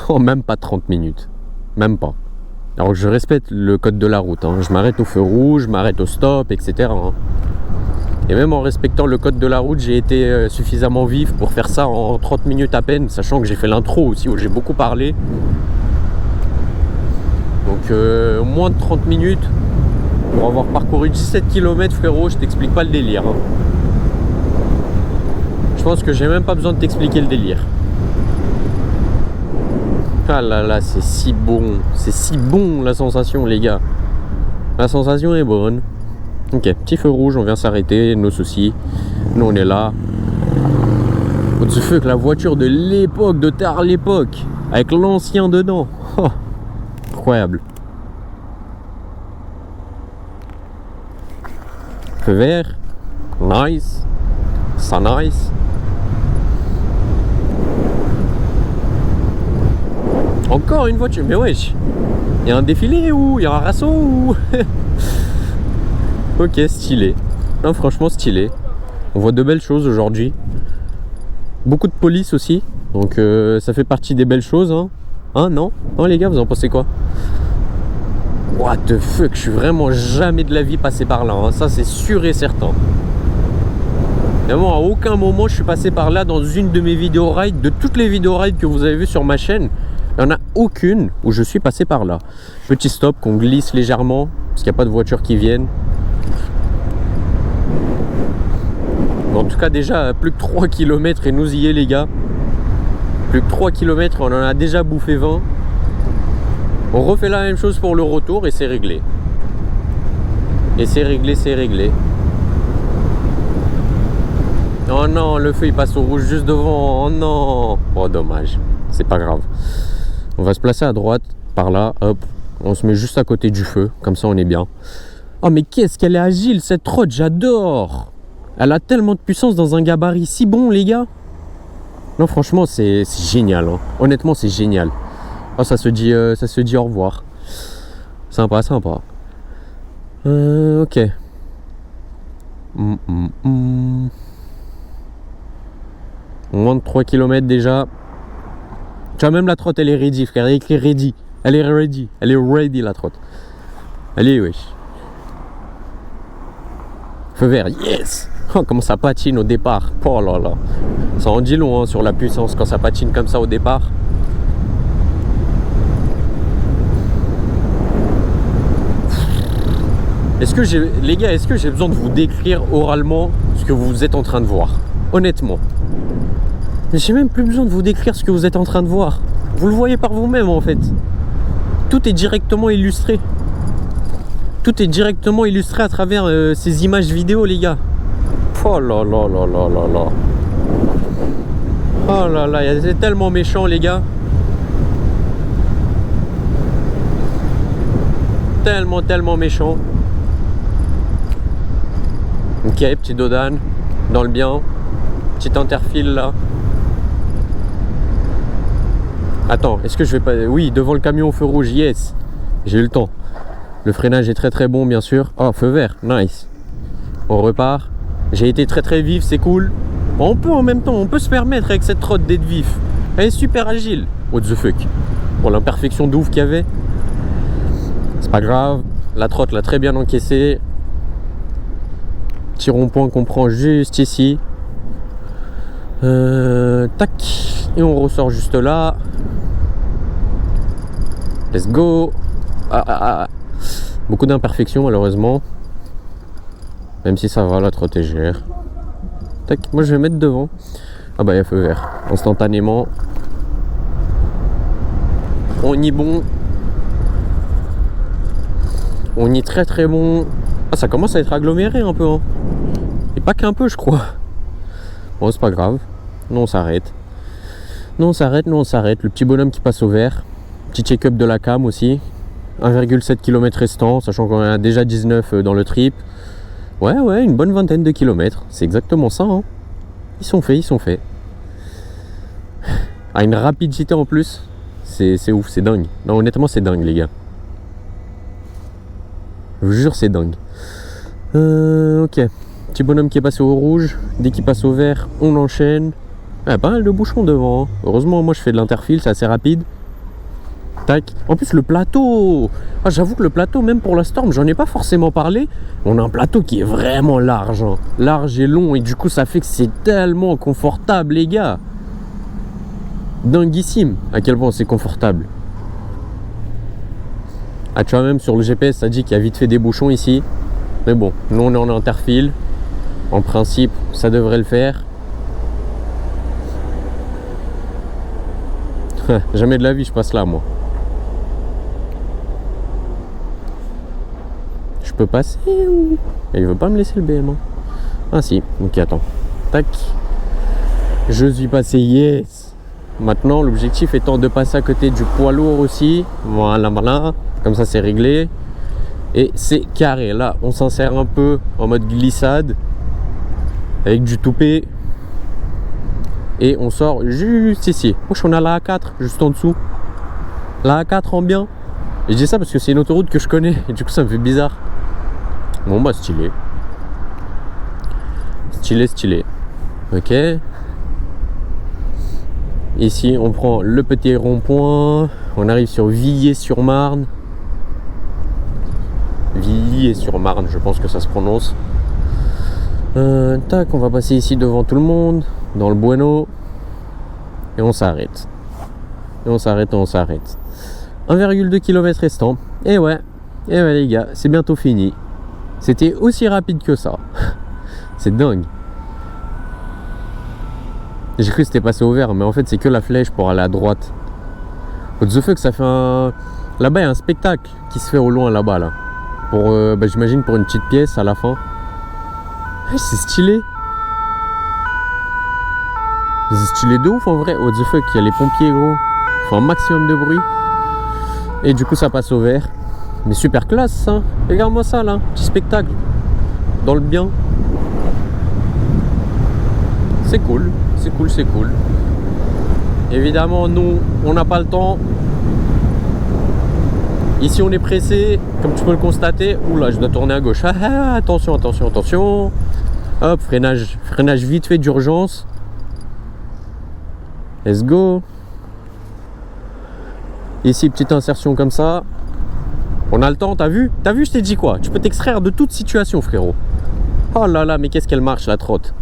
En même pas 30 minutes. Même pas. Alors, je respecte le code de la route. Hein. Je m'arrête au feu rouge, je m'arrête au stop, etc. Hein. Et même en respectant le code de la route, j'ai été suffisamment vif pour faire ça en 30 minutes à peine, sachant que j'ai fait l'intro aussi où j'ai beaucoup parlé. Donc moins de 30 minutes, Pour avoir parcouru 17 km, frérot, je t'explique pas le délire. Hein. Je pense que j'ai même pas besoin de t'expliquer le délire. Ah là là, c'est si bon. C'est si bon la sensation, les gars. La sensation est bonne. Ok, petit feu rouge, on vient s'arrêter, nos soucis. Nous, on est là. What the fuck, la voiture de l'époque, de tard l'époque. Avec l'ancien dedans. Oh, incroyable. Feu vert. Nice. Ça nice. Encore une voiture, mais wesh. Il y a un défilé ou il y a un rasso ou... Ok, stylé. Non, franchement stylé. On voit de belles choses aujourd'hui. Beaucoup de police aussi. Donc ça fait partie des belles choses. Hein, non? Non les gars, vous en pensez quoi? What the fuck, je suis vraiment jamais de la vie passé par là. Hein. Ça c'est sûr et certain. Vraiment, à aucun moment je suis passé par là dans une de mes vidéos rides. De toutes les vidéos rides que vous avez vues sur ma chaîne, il n'y en a aucune où je suis passé par là. Petit stop, qu'on glisse légèrement, parce qu'il n'y a pas de voitures qui viennent. En tout cas, déjà, plus que 3 km et nous y est, les gars. Plus que 3 km, on en a déjà bouffé 20. On refait la même chose pour le retour et c'est réglé. Et c'est réglé, c'est réglé. Oh non, le feu il passe au rouge juste devant. Oh non. Oh dommage, c'est pas grave. On va se placer à droite, par là, hop. On se met juste à côté du feu, comme ça on est bien. Oh mais qu'est-ce qu'elle est agile cette trotte, j'adore. Elle a tellement de puissance dans un gabarit si bon les gars. Non franchement c'est génial, hein. Honnêtement c'est génial. Oh ça se dit au revoir. Sympa, sympa. Ok. Moins de 3 km déjà. Tu vois, même la trotte elle est ready, frère. Elle est écrit ready. Elle est ready. Elle est ready la trotte. Allez, wesh. Feu vert, yes. Oh, comment ça patine au départ. Oh là là. Ça en dit long hein, sur la puissance quand ça patine comme ça au départ. Les gars, est-ce que j'ai besoin de vous décrire oralement ce que vous êtes en train de voir? Honnêtement. J'ai même plus besoin de vous décrire ce que vous êtes en train de voir. Vous le voyez par vous-même en fait. Tout est directement illustré. Tout est directement illustré à travers ces images vidéo, les gars. Oh là là là là là là. Oh là là, c'est tellement méchant, les gars. Tellement, tellement méchant. Ok, petit dodane. Dans le bien. Petit interfile là. Attends, est-ce que je vais pas... Oui, devant le camion au feu rouge, yes. J'ai eu le temps. Le freinage est très très bon, bien sûr. Oh, feu vert, nice. On repart. J'ai été très très vif, c'est cool. On peut en même temps, on peut se permettre avec cette trotte d'être vif. Elle est super agile. What the fuck. Bon, l'imperfection de ouf qu'il y avait. C'est pas grave. La trotte l'a très bien encaissé. Petit rond-point qu'on prend juste ici. Tac. Et on ressort juste là. Let's go. Beaucoup d'imperfections malheureusement. Même si ça va, la trotte est gère. Tac, moi je vais mettre devant. Ah bah il y a feu vert. Instantanément. On y est bon. On y est très très bon. Ah ça commence à être aggloméré un peu hein. Et pas qu'un peu je crois. Bon c'est pas grave. Non on s'arrête. Non on s'arrête, non on s'arrête. Le petit bonhomme qui passe au vert. Petit check-up de la cam aussi. 1,7 km restant, sachant qu'on a déjà 19 dans le trip. Ouais, une bonne vingtaine de kilomètres. C'est exactement ça. Hein. Ils sont faits. À une rapidité en plus. C'est ouf, c'est dingue. Non, honnêtement, c'est dingue, les gars. Je vous jure, c'est dingue. Ok. Petit bonhomme qui est passé au rouge. Dès qu'il passe au vert, on enchaîne. Ah, pas mal de bouchons devant. Hein. Heureusement, moi, je fais de l'interfile, c'est assez rapide. Tac. En plus le plateau, j'avoue que le plateau même pour la Storm, j'en ai pas forcément parlé. On a un plateau qui est vraiment large hein. Large et long et du coup ça fait que c'est tellement confortable les gars. Dinguissime à quel point c'est confortable. Ah, tu vois, même sur le GPS, ça dit qu'il y a vite fait des bouchons ici. Mais bon, nous on est en interfile. En principe, ça devrait le faire. Jamais de la vie, je passe là, moi. Je peux passer ou... Il veut pas me laisser le BM. Hein. Ah si, ok, attends. Tac. Je suis passé, yes. Maintenant, l'objectif étant de passer à côté du poids lourd aussi. Voilà, voilà. Comme ça, c'est réglé. Et c'est carré. Là, on s'insère un peu en mode glissade. Avec du toupet. Et on sort juste ici. On a la A4 juste en dessous. La A4 en bien. Et je dis ça parce que c'est une autoroute que je connais. Et du coup, ça me fait bizarre. Bon, bah, stylé. Stylé, stylé. Ok. Ici, on prend le petit rond-point. On arrive sur Villiers-sur-Marne. Villiers-sur-Marne, je pense que ça se prononce. Tac, on va passer ici devant tout le monde. Dans le Bueno. Et on s'arrête. Et on s'arrête, et on s'arrête. 1,2 km restant. Et ouais, les gars, c'est bientôt fini. C'était aussi rapide que ça. C'est dingue. J'ai cru que c'était passé au vert, mais en fait c'est que la flèche pour aller à droite. What the fuck, ça fait un... Là-bas il y a un spectacle qui se fait au loin là-bas là. Pour, j'imagine pour une petite pièce à la fin. C'est stylé. C'est stylé de ouf en vrai. What the fuck, il y a les pompiers gros. Il faut un maximum de bruit. Et du coup ça passe au vert. Mais super classe ça. Regarde-moi ça là, petit spectacle. Dans le bien. C'est cool, c'est cool, c'est cool. Évidemment, nous, on n'a pas le temps. Ici, on est pressé, comme tu peux le constater. Oula, je dois tourner à gauche. Ah, attention, attention, attention. Hop, freinage vite fait d'urgence. Let's go. Ici, petite insertion comme ça. On a le temps, t'as vu? T'as vu, je t'ai dit quoi? Tu peux t'extraire de toute situation, frérot. Oh là là, mais qu'est-ce qu'elle marche, la trotte.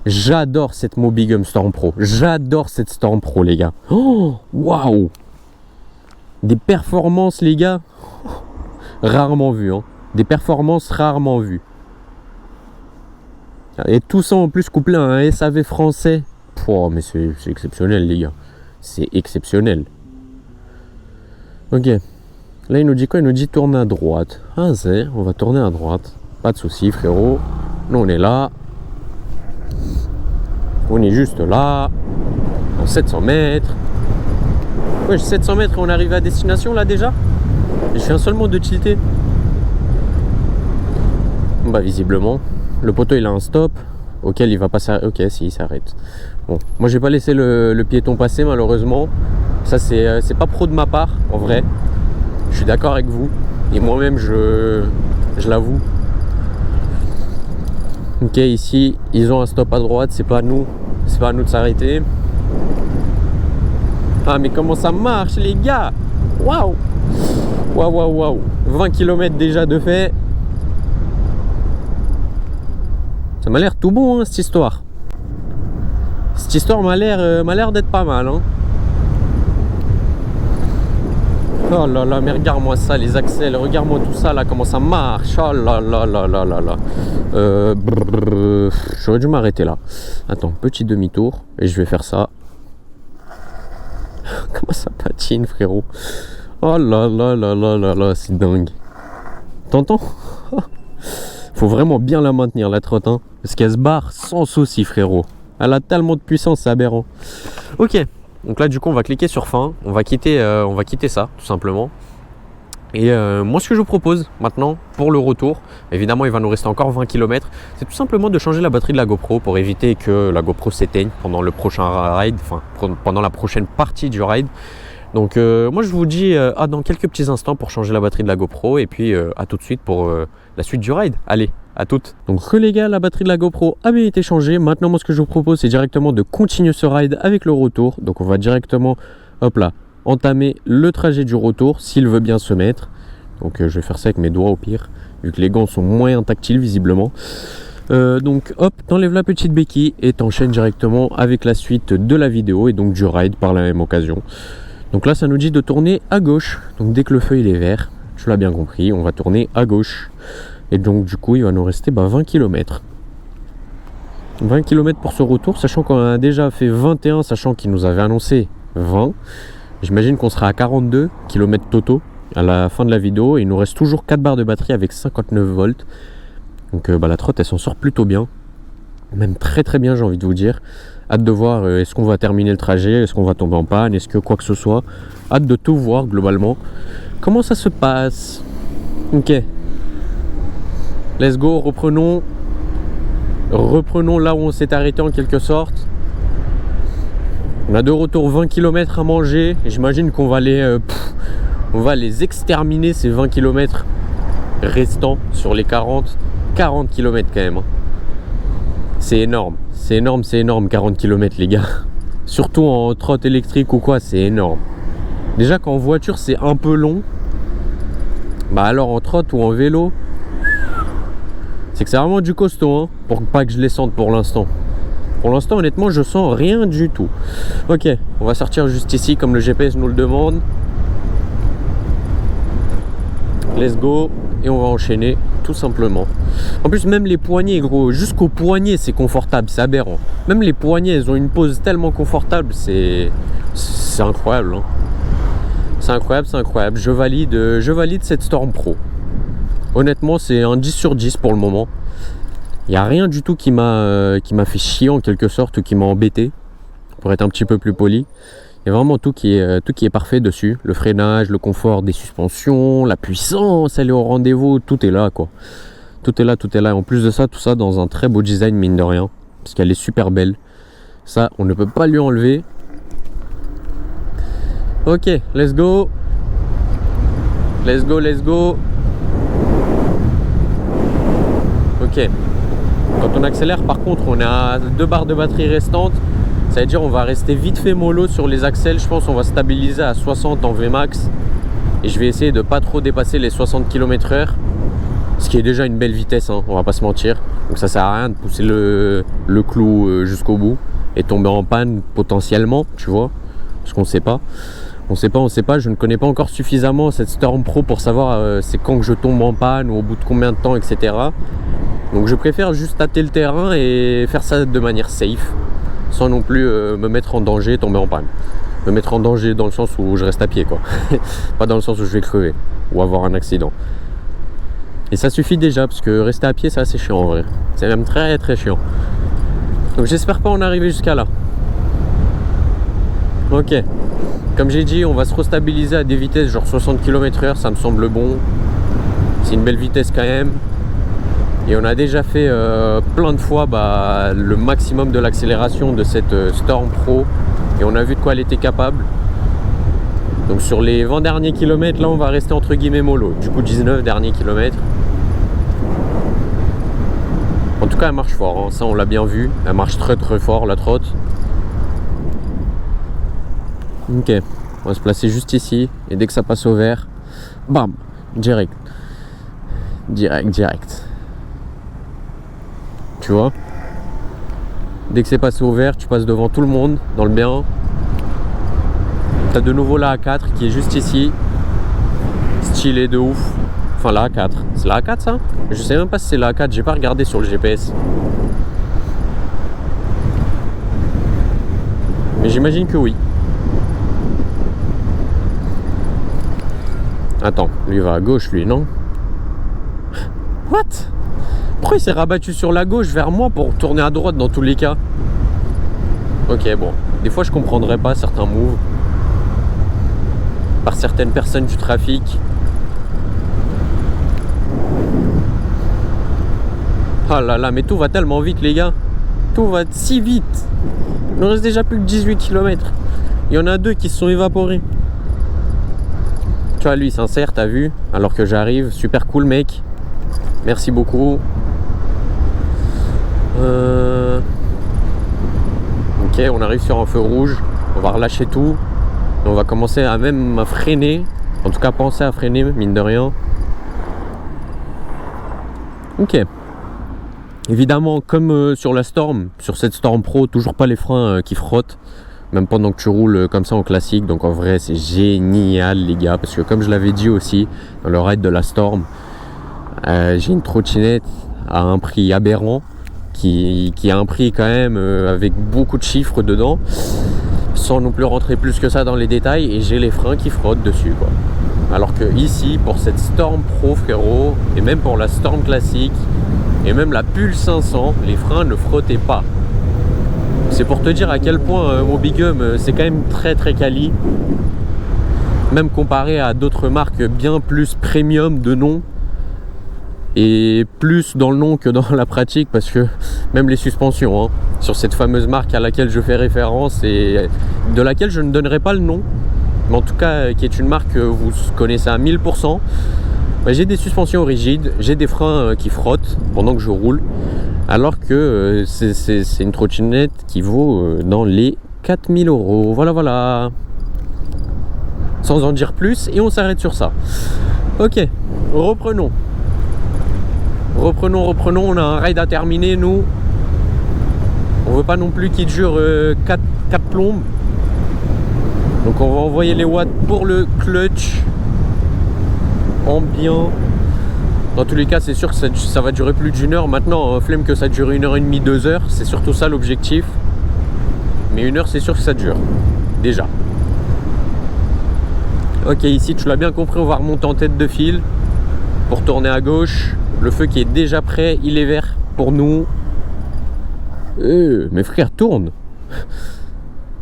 J'adore cette Mobigum Storm Pro. J'adore cette Storm Pro, les gars. Oh, waouh. Des performances, les gars. Rarement vues. Hein. Des performances rarement vues. Et tout ça en plus couplé à un SAV français. Oh, mais c'est exceptionnel, les gars. C'est exceptionnel. Ok. Là, il nous dit quoi? Il nous dit tourner à droite. Ah, on va tourner à droite. Pas de souci, frérot. Nous, on est là. On est juste là, en 700 mètres. Ouais, 700 mètres et on arrive à destination là déjà. Et je fais un seul mode de tilter. Bah visiblement, le poteau il a un stop auquel il va pas s'arrêter. Ok, si, il s'arrête. Bon, moi j'ai pas laissé le piéton passer malheureusement. Ça c'est pas pro de ma part en vrai. Je suis d'accord avec vous. Et moi-même je l'avoue. Ok, ici, ils ont un stop à droite, c'est pas à nous de s'arrêter. Ah, mais comment ça marche, les gars? Waouh! Waouh, waouh, waouh! 20 km déjà de fait. Ça m'a l'air tout bon, hein, cette histoire. Cette histoire m'a l'air d'être pas mal, hein. Oh là là, mais regarde-moi ça, les axles, regarde-moi tout ça là, comment ça marche. Oh là là là là là là. J'aurais dû m'arrêter là. Attends, petit demi-tour et je vais faire ça. Comment ça patine, frérot. Oh là là là là là là, c'est dingue. T'entends? Faut vraiment bien la maintenir la trotte, hein, parce qu'elle se barre sans souci, frérot. Elle a tellement de puissance, c'est aberrant. Ok. Donc là du coup on va cliquer sur fin, on va quitter ça tout simplement. Et moi ce que je vous propose maintenant pour le retour, évidemment il va nous rester encore 20 km, c'est tout simplement de changer la batterie de la GoPro pour éviter que la GoPro s'éteigne pendant le prochain ride, enfin pendant la prochaine partie du ride. Donc moi je vous dis à dans quelques petits instants pour changer la batterie de la GoPro et puis à tout de suite pour la suite du ride. Allez, à toutes. Donc les gars, la batterie de la GoPro a bien été changée. Maintenant moi ce que je vous propose c'est directement de continuer ce ride avec le retour. Donc on va directement, hop là, entamer le trajet du retour s'il veut bien se mettre. Donc je vais faire ça avec mes doigts au pire, vu que les gants sont moins tactiles visiblement. Donc hop, t'enlèves la petite béquille et t'enchaînes directement avec la suite de la vidéo et donc du ride par la même occasion. Donc là, ça nous dit de tourner à gauche. Donc dès que le feu il est vert, tu l'as bien compris, on va tourner à gauche. Et donc du coup, il va nous rester 20 km. 20 km pour ce retour, sachant qu'on a déjà fait 21, sachant qu'il nous avait annoncé 20. J'imagine qu'on sera à 42 km totaux à la fin de la vidéo. Et il nous reste toujours 4 barres de batterie avec 59 volts. Donc la trotte, elle s'en sort plutôt bien. Même très très bien, j'ai envie de vous dire. Hâte de voir est-ce qu'on va terminer le trajet, est-ce qu'on va tomber en panne, est-ce que quoi que ce soit. Hâte de tout voir globalement. Comment ça se passe? Ok. Let's go, reprenons là où on s'est arrêté en quelque sorte. On a de retour 20 km à manger. Et j'imagine qu'on va on va les exterminer ces 20 km restants sur les 40 km quand même. C'est énorme, 40 km les gars. Surtout en trotte électrique ou quoi, c'est énorme. Déjà qu'en voiture c'est un peu long. Alors en trotte ou en vélo, c'est que c'est vraiment du costaud hein, pour pas que je les sente pour l'instant. Pour l'instant honnêtement je sens rien du tout. Ok, on va sortir juste ici comme le GPS nous le demande. Let's go. Et on va enchaîner tout simplement. En plus même les poignées gros, jusqu'aux poignets c'est confortable, c'est aberrant. Même les poignets elles ont une pose tellement confortable, c'est incroyable hein. C'est incroyable. Je valide cette Storm Pro. Honnêtement c'est un 10 sur 10 pour le moment. Il n'y a rien du tout qui m'a fait chier en quelque sorte ou qui m'a embêté, pour être un petit peu plus poli. Il y a vraiment tout qui est parfait dessus. Le freinage, le confort des suspensions, la puissance, elle est au rendez-vous. Tout est là quoi. Tout est là. En plus de ça, tout ça dans un très beau design mine de rien. Parce qu'elle est super belle. Ça, on ne peut pas lui enlever. Ok, let's go. Ok. Quand on accélère par contre, on a 2 barres de batterie restantes. Ça veut dire on va rester vite fait mollo sur les axels. Je pense qu'on va stabiliser à 60 en Vmax. Et je vais essayer de pas trop dépasser les 60 km/h. Ce qui est déjà une belle vitesse, hein, on va pas se mentir. Donc ça sert à rien de pousser le clou jusqu'au bout et tomber en panne potentiellement, tu vois. Parce qu'on sait pas. On sait pas. Je ne connais pas encore suffisamment cette Storm Pro pour savoir c'est quand que je tombe en panne ou au bout de combien de temps, etc. Donc je préfère juste tâter le terrain et faire ça de manière safe. Sans non plus me mettre en danger et tomber en panne. Me mettre en danger dans le sens où je reste à pied quoi. Pas dans le sens où je vais crever ou avoir un accident. Et ça suffit déjà parce que rester à pied c'est assez chiant en vrai. C'est même très très chiant. Donc j'espère pas en arriver jusqu'à là. Ok. Comme j'ai dit, on va se restabiliser à des vitesses genre 60 km/h, ça me semble bon. C'est une belle vitesse quand même. Et on a déjà fait plein de fois le maximum de l'accélération de cette Storm Pro. Et on a vu de quoi elle était capable. Donc sur les 20 derniers kilomètres, là on va rester entre guillemets mollo. Du coup 19 derniers kilomètres. En tout cas elle marche fort, hein. Ça on l'a bien vu. Elle marche très très fort la trotte. Ok, on va se placer juste ici. Et dès que ça passe au vert, bam, direct. Tu vois, dès que c'est passé au vert, tu passes devant tout le monde dans le bien. T'as de nouveau la A4 qui est juste ici, stylé de ouf. Enfin la A4, c'est la A4 ça? Je sais même pas si c'est la A4, j'ai pas regardé sur le GPS. Mais j'imagine que oui. Attends, lui va à gauche lui, non? What? Pourquoi il s'est rabattu sur la gauche vers moi pour tourner à droite dans tous les cas? Ok, bon. Des fois, je comprendrais pas certains moves par certaines personnes du trafic. Ah là là, mais tout va tellement vite, les gars. Tout va si vite. Il ne reste déjà plus que 18 km. Il y en a 2 qui se sont évaporés. Tu vois, lui, il s'insère, t'as vu? Alors que j'arrive. Super cool, mec. Merci beaucoup. Ok, on arrive sur un feu rouge. On va relâcher tout. Et on va commencer à freiner. En tout cas, penser à freiner, mine de rien. Ok. Évidemment, comme sur la Storm, sur cette Storm Pro, toujours pas les freins qui frottent. même pendant que tu roules comme ça en classique. Donc en vrai c'est génial les gars, parce que comme je l'avais dit aussi dans le ride de la Storm, j'ai une trottinette à un prix aberrant, qui a un prix quand même avec beaucoup de chiffres dedans, sans non plus rentrer plus que ça dans les détails, et j'ai les freins qui frottent dessus quoi. Alors que ici, pour cette Storm Pro frérot, et même pour la Storm classique, et même la Pulse 500, les freins ne frottaient pas. C'est pour te dire à quel point Mobigum c'est quand même très très quali, même comparé à d'autres marques bien plus premium de nom, et plus dans le nom que dans la pratique, parce que même les suspensions, hein, sur cette fameuse marque à laquelle je fais référence et de laquelle je ne donnerai pas le nom, mais en tout cas qui est une marque que vous connaissez à 1000%, bah, j'ai des suspensions rigides, j'ai des freins qui frottent pendant que je roule, alors que c'est une trottinette qui vaut dans les 4000 €. Voilà. Sans en dire plus, et on s'arrête sur ça. Ok, reprenons, on a un ride à terminer nous. On veut pas non plus qu'il dure 4 plombes. Donc on va envoyer les watts pour le clutch en bien. Dans tous les cas c'est sûr que ça va durer plus d'1 heure. Maintenant flemme que ça dure 1h30, 2 heures. C'est surtout ça l'objectif. Mais 1 heure c'est sûr que ça dure. Déjà. Ok, ici tu l'as bien compris, on va remonter en tête de file pour tourner à gauche. Le feu qui est déjà prêt, il est vert pour nous. Mes frères tournent.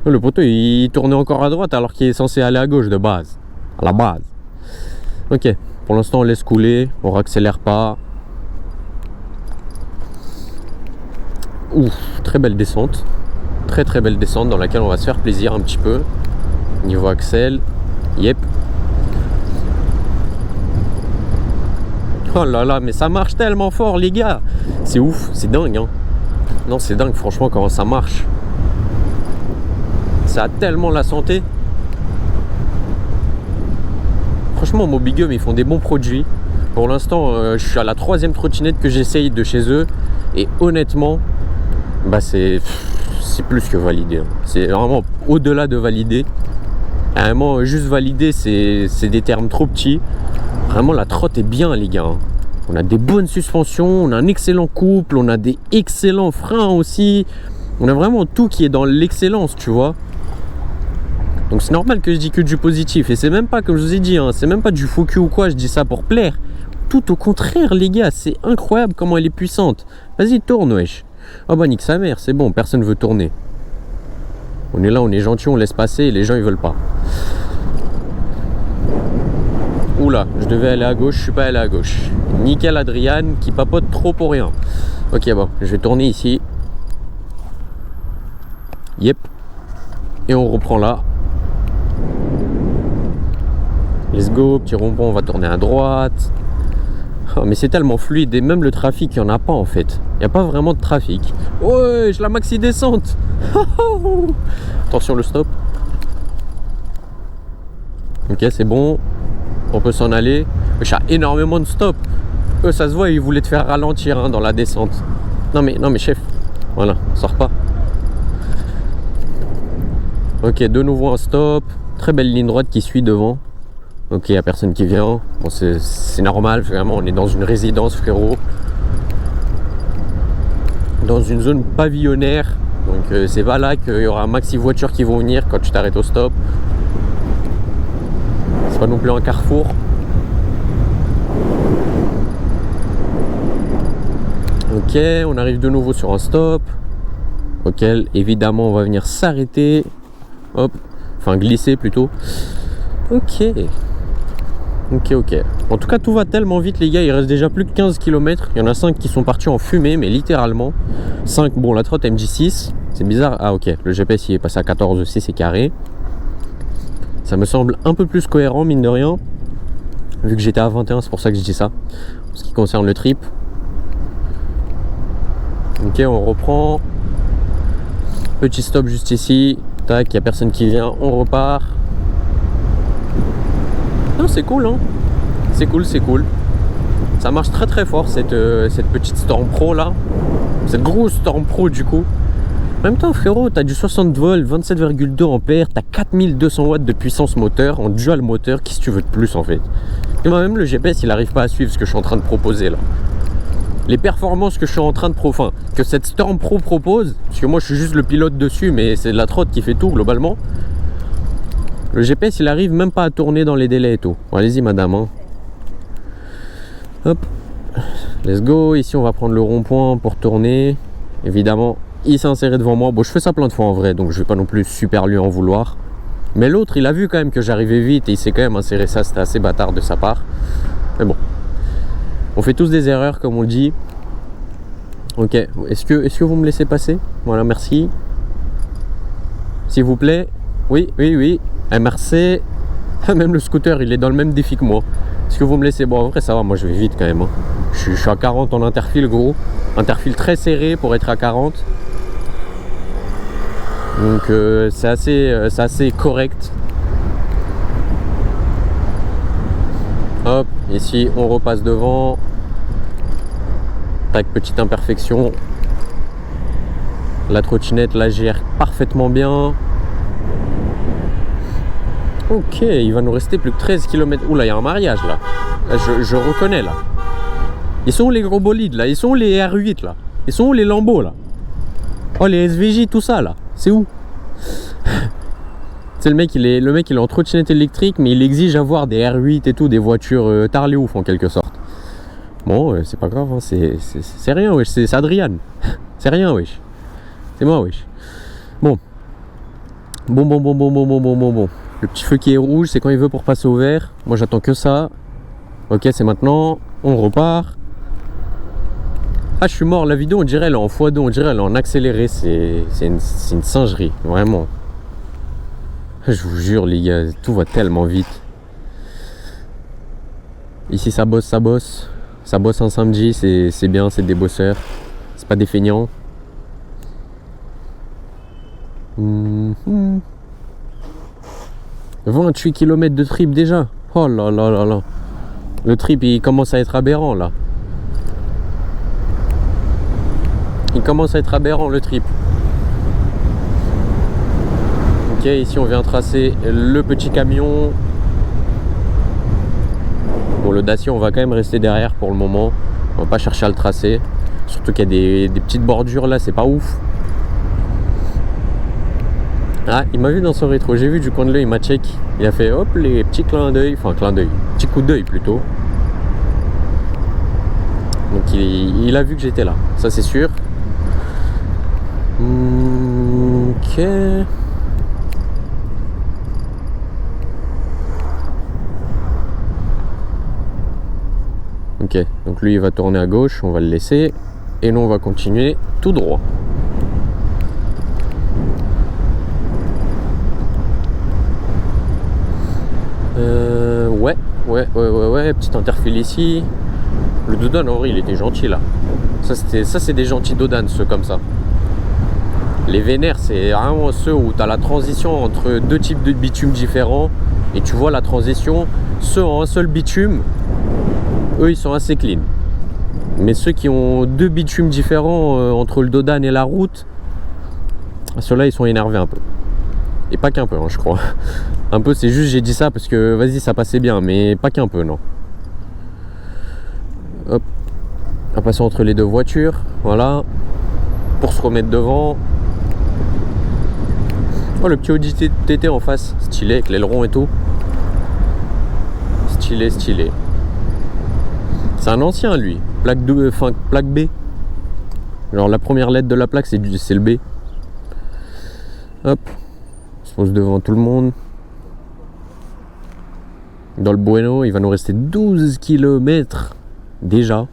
Le poteau il tournait encore à droite alors qu'il est censé aller à gauche de base. À la base. Ok, pour l'instant on laisse couler, on accélère pas. Ouf, très belle descente. Très belle descente dans laquelle on va se faire plaisir un petit peu. Niveau accel. Yep. Oh là là, mais ça marche tellement fort les gars. C'est ouf, c'est dingue hein. Non, c'est dingue franchement comment ça marche. Ça a tellement la santé. Franchement Mobigum ils font des bons produits. Pour l'instant je suis à la 3e trottinette que j'essaye de chez eux. Et honnêtement bah c'est plus que validé hein. C'est vraiment au-delà de validé. Vraiment juste validé c'est des termes trop petits. Vraiment la trotte est bien les gars. On a des bonnes suspensions, on a un excellent couple, on a des excellents freins aussi. On a vraiment tout qui est dans l'excellence, tu vois. Donc c'est normal que je dis que du positif. Et c'est même pas, comme je vous ai dit, hein, c'est même pas du faux cul ou quoi, je dis ça pour plaire. Tout au contraire les gars, c'est incroyable comment elle est puissante. Vas-y tourne wesh. Oh bah nique sa mère, c'est bon, personne veut tourner. On est là, on est gentil, on laisse passer et les gens ils veulent pas. Oula, je devais aller à gauche, je suis pas allé à gauche. Nickel Adrian qui papote trop pour rien. Ok bon, je vais tourner ici. Yep. Et on reprend là. Let's go, petit rond-point, on va tourner à droite. Oh, mais c'est tellement fluide et même le trafic, il n'y en a pas en fait. Il n'y a pas vraiment de trafic. Ouais, je la maxi descente. Attention le stop. Ok, c'est bon. On peut s'en aller. J'ai énormément de stop. Eux, ça se voit, ils voulaient te faire ralentir hein, dans la descente. Non mais chef. Voilà, sors pas. Ok, de nouveau un stop. Très belle ligne droite qui suit devant. Ok, il n'y a personne qui vient. Bon, c'est normal, vraiment, on est dans une résidence, frérot. Dans une zone pavillonnaire. Donc, c'est pas là qu'il y aura un maxi voitures qui vont venir quand tu t'arrêtes au stop. C'est pas non plus un carrefour. Ok, on arrive de nouveau sur un stop. Auquel, évidemment, on va venir s'arrêter. Hop, enfin glisser plutôt. Ok. En tout cas, tout va tellement vite, les gars. Il reste déjà plus que 15 km. Il y en a 5 qui sont partis en fumée, mais littéralement. 5, bon, la trotte MJ6. C'est bizarre. Ah, ok. Le GPS, il est passé à 14 aussi, c'est carré. Ça me semble un peu plus cohérent, mine de rien. Vu que j'étais à 21, c'est pour ça que je dis ça. En ce qui concerne le trip. Ok, on reprend. Petit stop juste ici. Tac, il n'y a personne qui vient. On repart. Non, c'est cool, hein. C'est cool. Ça marche très fort, cette petite Storm Pro là. Cette grosse Storm Pro du coup. En même temps, frérot, t'as du 60 volts, 27,2 ampères, t'as 4200 watts de puissance moteur en dual moteur. Qu'est-ce que tu veux de plus en fait? Et moi, même le GPS, il arrive pas à suivre ce que je suis en train de proposer là. Les performances que je suis en train de que cette Storm Pro propose, parce que moi je suis juste le pilote dessus, mais c'est de la trotte qui fait tout globalement. Le GPS, il arrive même pas à tourner dans les délais et tout. Bon, allez-y, madame. Hein. Hop, let's go. Ici, on va prendre le rond-point pour tourner. Évidemment, il s'est inséré devant moi. Bon, je fais ça plein de fois en vrai, donc je vais pas non plus super lui en vouloir. Mais l'autre, il a vu quand même que j'arrivais vite et il s'est quand même inséré. Ça, c'était assez bâtard de sa part. Mais bon, on fait tous des erreurs, comme on le dit. Ok, est-ce que vous me laissez passer? Voilà, merci. S'il vous plaît. Oui, oui, oui. MRC. Même le scooter, il est dans le même défi que moi. Est-ce que vous me laissez? Bon, en vrai, ça va, moi je vais vite quand même. Hein. Je suis à 40 en interfile, gros. Interfile très serré pour être à 40. Donc c'est assez correct. Hop, ici on repasse devant. Tac, petite imperfection. La trottinette la gère parfaitement bien. Ok, il va nous rester plus que 13 km. Oula, il y a un mariage là. Je reconnais là. Ils sont où les gros bolides là? Ils sont où les R8 là? Ils sont où les Lambo là? Oh, les SVJ, tout ça là. C'est où? C'est le mec il est en trottinette électrique, mais il exige avoir des R8 et tout, des voitures tarlées ouf en quelque sorte. Bon, c'est pas grave, hein, c'est rien, wesh, c'est Adrian. C'est rien, wesh. C'est moi, wesh. Bon. Bon. Le petit feu qui est rouge, c'est quand il veut pour passer au vert. Moi, j'attends que ça. Ok, c'est maintenant. On repart. Ah, je suis mort. La vidéo, on dirait elle est en x2, on dirait elle est en accéléré. C'est une singerie, vraiment. Je vous jure, les gars, tout va tellement vite. Ici, ça bosse. Ça bosse un samedi, c'est bien, c'est des bosseurs. C'est pas des feignants. 28 km de trip déjà. Oh là là là là. Le trip, il commence à être aberrant là. Il commence à être aberrant le trip. Ok, ici on vient tracer le petit camion. Bon, le Dacia, on va quand même rester derrière pour le moment. On va pas chercher à le tracer. Surtout qu'il y a des petites bordures là, c'est pas ouf. Ah, il m'a vu dans son rétro. J'ai vu du coin de l'œil, il m'a check. Il a fait hop, les petits clins d'œil. Enfin, petit coup d'œil plutôt. Donc il a vu que j'étais là. Ça, c'est sûr. Ok. Ok, donc lui il va tourner à gauche, on va le laisser. Et nous on va continuer tout droit. Ouais, petite interfile ici. Le Dodan en vrai il était gentil là. Ça c'est des gentils Dodan ceux comme ça. Les vénères c'est vraiment ceux où tu as la transition entre deux types de bitume différents. Et tu vois la transition, ceux en un seul bitume, eux ils sont assez clean. Mais ceux qui ont deux bitumes différents entre le Dodan et la route, ceux-là ils sont énervés un peu. Et pas qu'un peu, hein, je crois. Un peu, c'est juste j'ai dit ça parce que vas-y ça passait bien, mais pas qu'un peu, non. Hop, on va passer entre les deux voitures, voilà, pour se remettre devant. Oh, le petit Audi TT en face, stylé avec l'aileron et tout. Stylé. C'est un ancien lui, plaque B. Genre la première lettre de la plaque c'est le B. Hop, on se pose devant tout le monde. Dans le Bueno, il va nous rester 12 km déjà.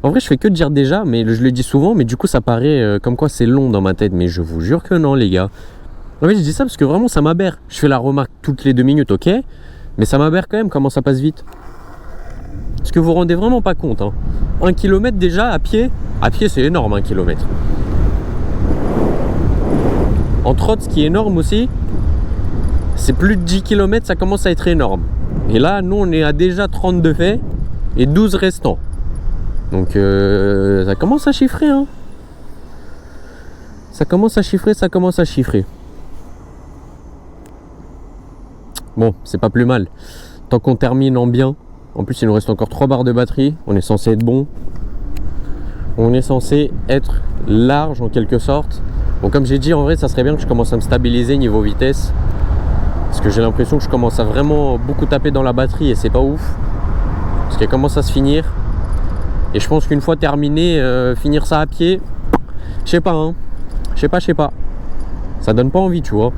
En vrai, je fais que dire déjà, mais je le dis souvent, mais du coup, ça paraît comme quoi c'est long dans ma tête. Mais je vous jure que non, les gars. En fait, je dis ça parce que vraiment, ça m'aberre. Je fais la remarque toutes les 2 minutes, ok? Mais ça m'aberre quand même comment ça passe vite. Parce que vous vous rendez vraiment pas compte. Hein. 1 km déjà à pied c'est énorme, 1 km. En trotte, ce qui est énorme aussi, c'est plus de 10 km, ça commence à être énorme. Et là, nous, on est à déjà 32 faits et 12 restants. Donc, ça commence à chiffrer. Hein. Ça commence à chiffrer, ça commence à chiffrer. Bon, c'est pas plus mal. Tant qu'on termine en bien. En plus, il nous reste encore 3 barres de batterie. On est censé être bon. On est censé être large en quelque sorte. Bon, comme j'ai dit, en vrai, ça serait bien que je commence à me stabiliser niveau vitesse. Parce que j'ai l'impression que je commence à vraiment beaucoup taper dans la batterie et c'est pas ouf. Parce qu'elle commence à se finir. Et je pense qu'une fois terminé, finir ça à pied, je sais pas, hein. Je sais pas. Ça donne pas envie, tu vois.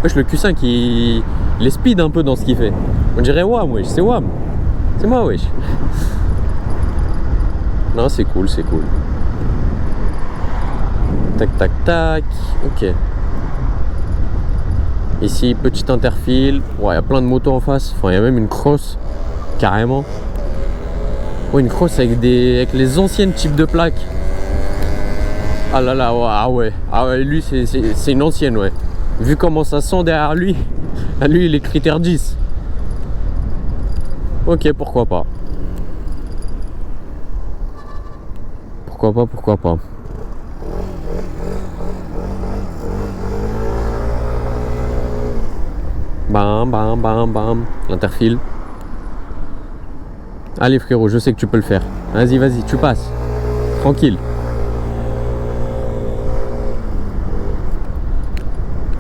Wesh, le Q5, il est speed un peu dans ce qu'il fait. On dirait WAM, wesh, c'est WAM. C'est moi, wesh. Non, c'est cool, c'est cool. Tac, tac, tac. Ok. Ici, petite interfile. Ouais, il y a plein de motos en face. Enfin, il y a même une cross, carrément. Ouais, une cross avec les anciennes types de plaques. Ah là là, ouais, ah ouais, lui, c'est une ancienne, ouais. Vu comment ça sent derrière lui, à lui, il est critère 10. Ok, pourquoi pas. Pourquoi pas. Bam, bam, bam, bam. L'interfile. Allez frérot, je sais que tu peux le faire. Vas-y, tu passes. Tranquille.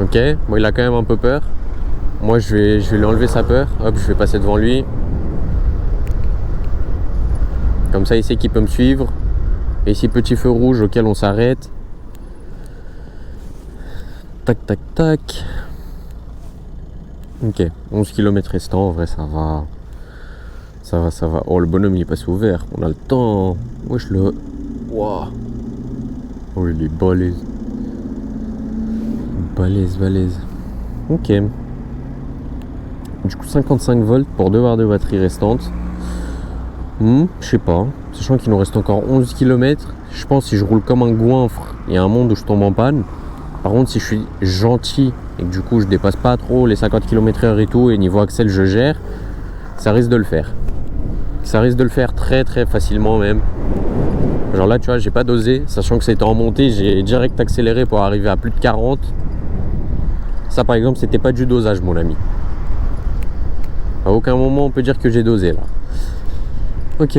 Ok, bon il a quand même un peu peur. Moi je vais lui enlever sa peur. Hop, je vais passer devant lui. Comme ça il sait qu'il peut me suivre. Et ici petit feu rouge auquel on s'arrête. Tac tac tac. Ok, 11 km restants, en vrai ça va. Ça va. Oh le bonhomme il est passé au vert. On a le temps. Wesh le. Waouh. Oh il est balèze. Balèze. Ok. Du coup 55 volts pour 2 barres de batterie restantes. Je sais pas. Sachant qu'il nous reste encore 11 km. Je pense que si je roule comme un goinfre, il y a un monde où je tombe en panne. Par contre si je suis gentil et que du coup je dépasse pas trop les 50 km/h et tout, et niveau accel je gère, ça risque de le faire. Ça risque de le faire très très facilement même. Genre là tu vois j'ai pas dosé, sachant que c'était en montée, j'ai direct accéléré pour arriver à plus de 40. Ça par exemple c'était pas du dosage mon ami. À aucun moment on peut dire que j'ai dosé là. Ok.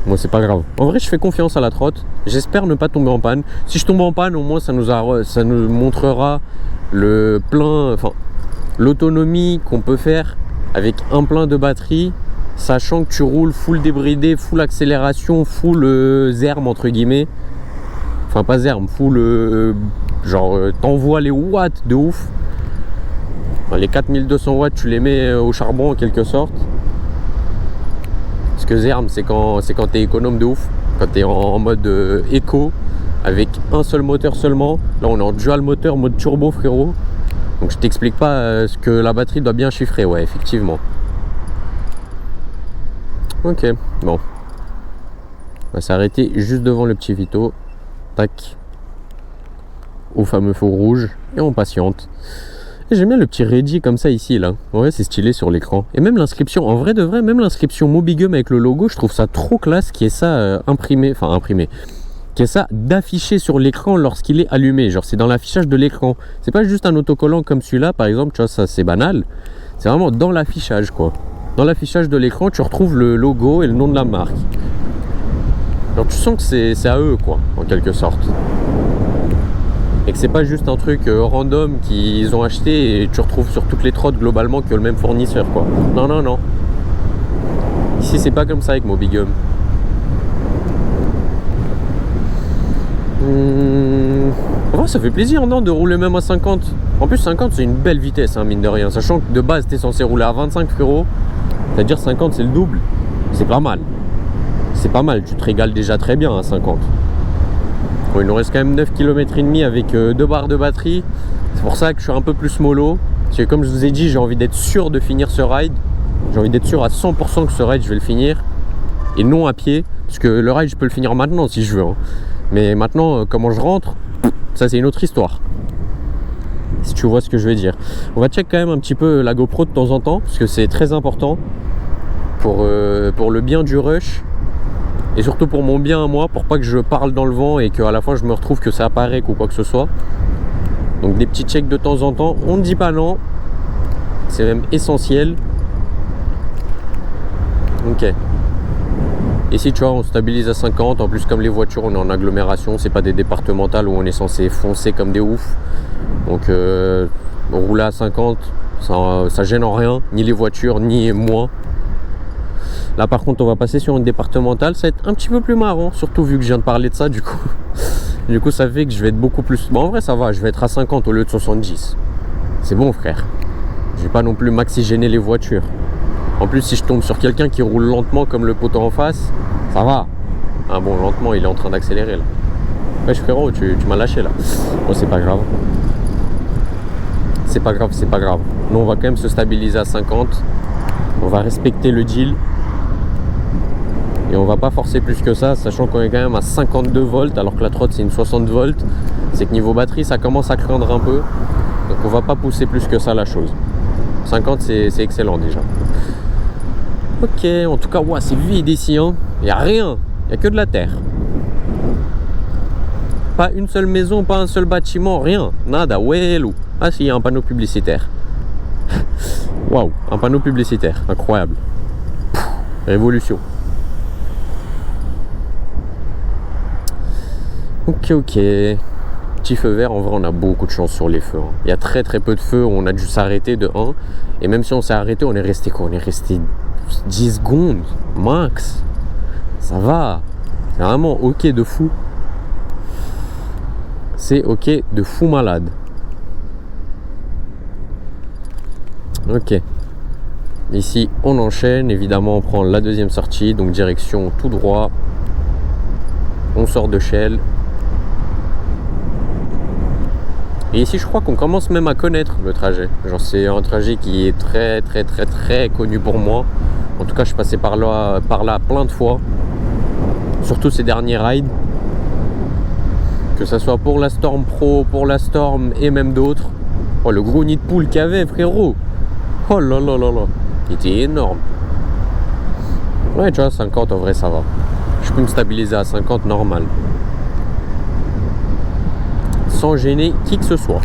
Bon c'est pas grave. En vrai je fais confiance à la trotte. J'espère ne pas tomber en panne. Si je tombe en panne au moins ça nous montrera le plein, enfin l'autonomie qu'on peut faire avec un plein de batterie, sachant que tu roules full débridé, full accélération, full zerme entre guillemets. Enfin pas zerme, full genre t'envoies les watts de ouf. Enfin, les 4200 watts tu les mets au charbon en quelque sorte. Parce que zerme c'est quand t'es économe de ouf, quand t'es en mode éco avec un seul moteur seulement. Là on est en dual moteur mode turbo frérot. Donc je t'explique pas ce que la batterie doit bien chiffrer, ouais effectivement. Ok, bon. On va s'arrêter juste devant le petit Vito. Tac. Au fameux feu rouge. Et on patiente. Et j'aime bien le petit ready comme ça ici là. Ouais c'est stylé sur l'écran. Et même l'inscription, en vrai de vrai, même l'inscription Mobigum avec le logo, je trouve ça trop classe qui est ça imprimé. Qui est ça d'afficher sur l'écran lorsqu'il est allumé. Genre c'est dans l'affichage de l'écran. C'est pas juste un autocollant comme celui-là par exemple, tu vois, ça c'est banal. C'est vraiment dans l'affichage quoi. Dans l'affichage de l'écran, tu retrouves le logo et le nom de la marque. Alors tu sens que c'est à eux quoi, en quelque sorte. Et que c'est pas juste un truc random qu'ils ont acheté et tu retrouves sur toutes les trottes globalement que le même fournisseur quoi. Non. Ici c'est pas comme ça avec Mobigum. En vrai ça fait plaisir non de rouler même à 50. En plus 50 c'est une belle vitesse hein, mine de rien. Sachant que de base t'es censé rouler à 25 frérot. C'est-à-dire 50 c'est le double. C'est pas mal. C'est pas mal, tu te régales déjà très bien à 50. Bon, il nous reste quand même 9 km et demi avec 2 barres de batterie. C'est pour ça que je suis un peu plus mollo. Parce que comme je vous ai dit, j'ai envie d'être sûr de finir ce ride. J'ai envie d'être sûr à 100% que ce ride je vais le finir. Et non à pied. Parce que le ride je peux le finir maintenant si je veux hein. Mais maintenant comment je rentre, ça c'est une autre histoire. Si tu vois ce que je veux dire. On va check quand même un petit peu la GoPro de temps en temps. Parce que c'est très important pour le bien du rush. Et surtout pour mon bien à moi, pour pas que je parle dans le vent et qu'à la fin je me retrouve que ça apparaît ou quoi que ce soit. Donc des petits checks de temps en temps, on ne dit pas non. C'est même essentiel. Ok. Ici tu vois on stabilise à 50. En plus comme les voitures on est en agglomération, c'est pas des départementales où on est censé foncer comme des oufs. Donc rouler à 50 ça gêne en rien, ni les voitures ni moi. Là par contre on va passer sur une départementale, ça va être un petit peu plus marrant, surtout vu que je viens de parler de ça du coup. Du coup ça fait que je vais être beaucoup plus... Bon en vrai ça va, je vais être à 50 au lieu de 70. C'est bon frère. Je vais pas non plus maxi gêner les voitures. En plus si je tombe sur quelqu'un qui roule lentement comme le poteau en face, ça va. Ah bon lentement il est en train d'accélérer là. Wesh frérot tu m'as lâché là. Bon c'est pas grave. C'est pas grave, c'est pas grave. Nous on va quand même se stabiliser à 50. On va respecter le deal. Et on va pas forcer plus que ça, sachant qu'on est quand même à 52 volts alors que la trotte c'est une 60 volts. C'est que niveau batterie ça commence à craindre un peu. Donc on va pas pousser plus que ça la chose. 50 c'est excellent déjà. Ok, en tout cas ouais, c'est vide ici hein. Y a rien, y a que de la terre. Pas une seule maison, pas un seul bâtiment, rien. Nada, welou. Ah si, y a un panneau publicitaire. Waouh, un panneau publicitaire, incroyable. Révolution. Ok. Petit feu vert, en vrai on a beaucoup de chance sur les feux. Hein. Il y a très peu de feux, on a dû s'arrêter de 1. Et même si on s'est arrêté, on est resté quoi? On est resté 10 secondes max. Ça va. C'est vraiment ok de fou. C'est ok de fou malade. Ok. Ici on enchaîne, évidemment on prend la deuxième sortie, donc direction tout droit. On sort de Chelles. Et ici je crois qu'on commence même à connaître le trajet. Genre c'est un trajet qui est très connu pour moi. En tout cas je suis passé par là plein de fois. Surtout ces derniers rides. Que ça soit pour la Storm Pro, pour la Storm et même d'autres. Oh le gros nid de poule qu'il y avait frérot. Oh là là. Il était énorme. Ouais tu vois 50 en vrai ça va. Je peux me stabiliser à 50 normal. Sans gêner qui que ce soit.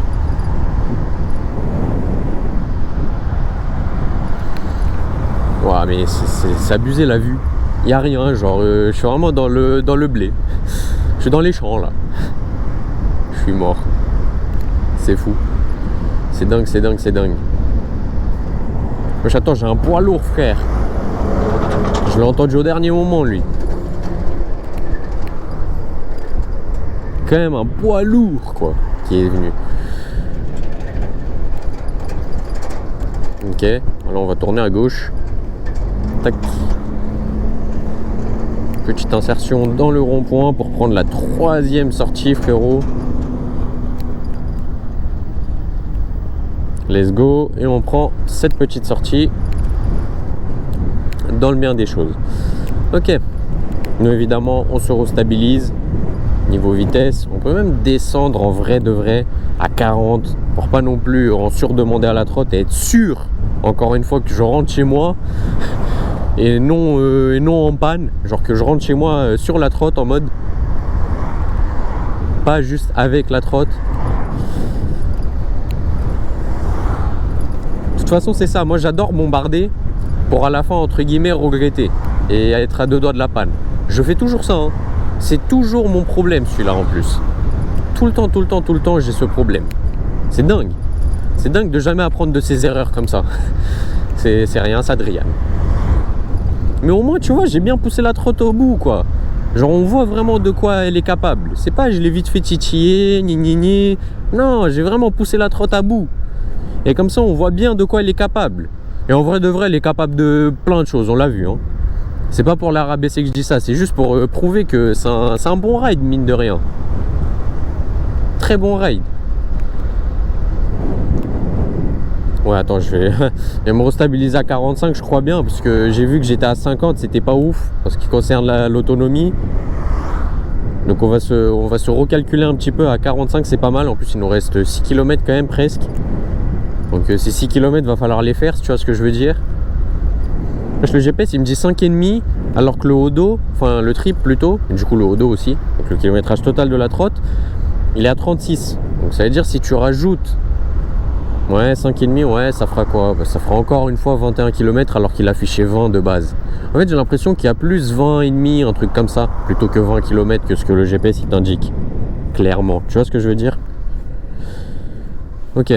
Ouais mais c'est abusé la vue. Il n'y a rien, genre je suis vraiment dans le blé. Je suis dans les champs là. Je suis mort. C'est fou. C'est dingue. Wesh attends, j'ai un poids lourd frère. Je l'ai entendu au dernier moment lui. Quand même un poids lourd quoi qui est venu. Ok, alors on va tourner à gauche. Tac. Petite insertion dans le rond-point pour prendre la troisième sortie frérot. Let's go. Et on prend cette petite sortie dans le bien des choses. Ok. Nous évidemment on se restabilise. Niveau vitesse, on peut même descendre en vrai de vrai à 40 pour pas non plus en surdemander à la trotte et être sûr encore une fois que je rentre chez moi et non en panne, genre que je rentre chez moi sur la trotte en mode pas juste avec la trotte. De toute façon c'est ça, moi j'adore bombarder pour à la fin entre guillemets regretter et être à deux doigts de la panne. Je fais toujours ça hein. C'est toujours mon problème celui-là en plus. Tout le temps j'ai ce problème. C'est dingue. C'est dingue de jamais apprendre de ses erreurs comme ça. C'est rien ça Adrien. Mais au moins tu vois j'ai bien poussé la trotte au bout quoi. Genre on voit vraiment de quoi elle est capable. C'est pas je l'ai vite fait titiller, ni. Non j'ai vraiment poussé la trotte à bout. Et comme ça on voit bien de quoi elle est capable. Et en vrai de vrai elle est capable de plein de choses, on l'a vu hein. C'est pas pour la rabaisser que je dis ça, c'est juste pour prouver que c'est un bon ride, mine de rien. Très bon ride. Ouais, attends, je vais me restabiliser à 45, je crois bien, parce que j'ai vu que j'étais à 50, c'était pas ouf, parce qu'il concerne l'autonomie. Donc on va se recalculer un petit peu à 45, c'est pas mal. En plus, il nous reste 6 km quand même, presque. Donc ces 6 km, va falloir les faire, si tu vois ce que je veux dire. Le GPS il me dit 5,5, Alors que le hodo, enfin le trip plutôt, et du coup le hodo aussi, donc le kilométrage total de la trotte, il est à 36. Donc ça veut dire si tu rajoutes 5,5, ouais, ça fera quoi? Ça fera encore une fois 21 km alors qu'il affichait 20 de base. En fait, j'ai l'impression qu'il y a plus 20,5, un truc comme ça, plutôt que 20 km que ce que le GPS il t'indique. Clairement. Tu vois ce que je veux dire? Ok.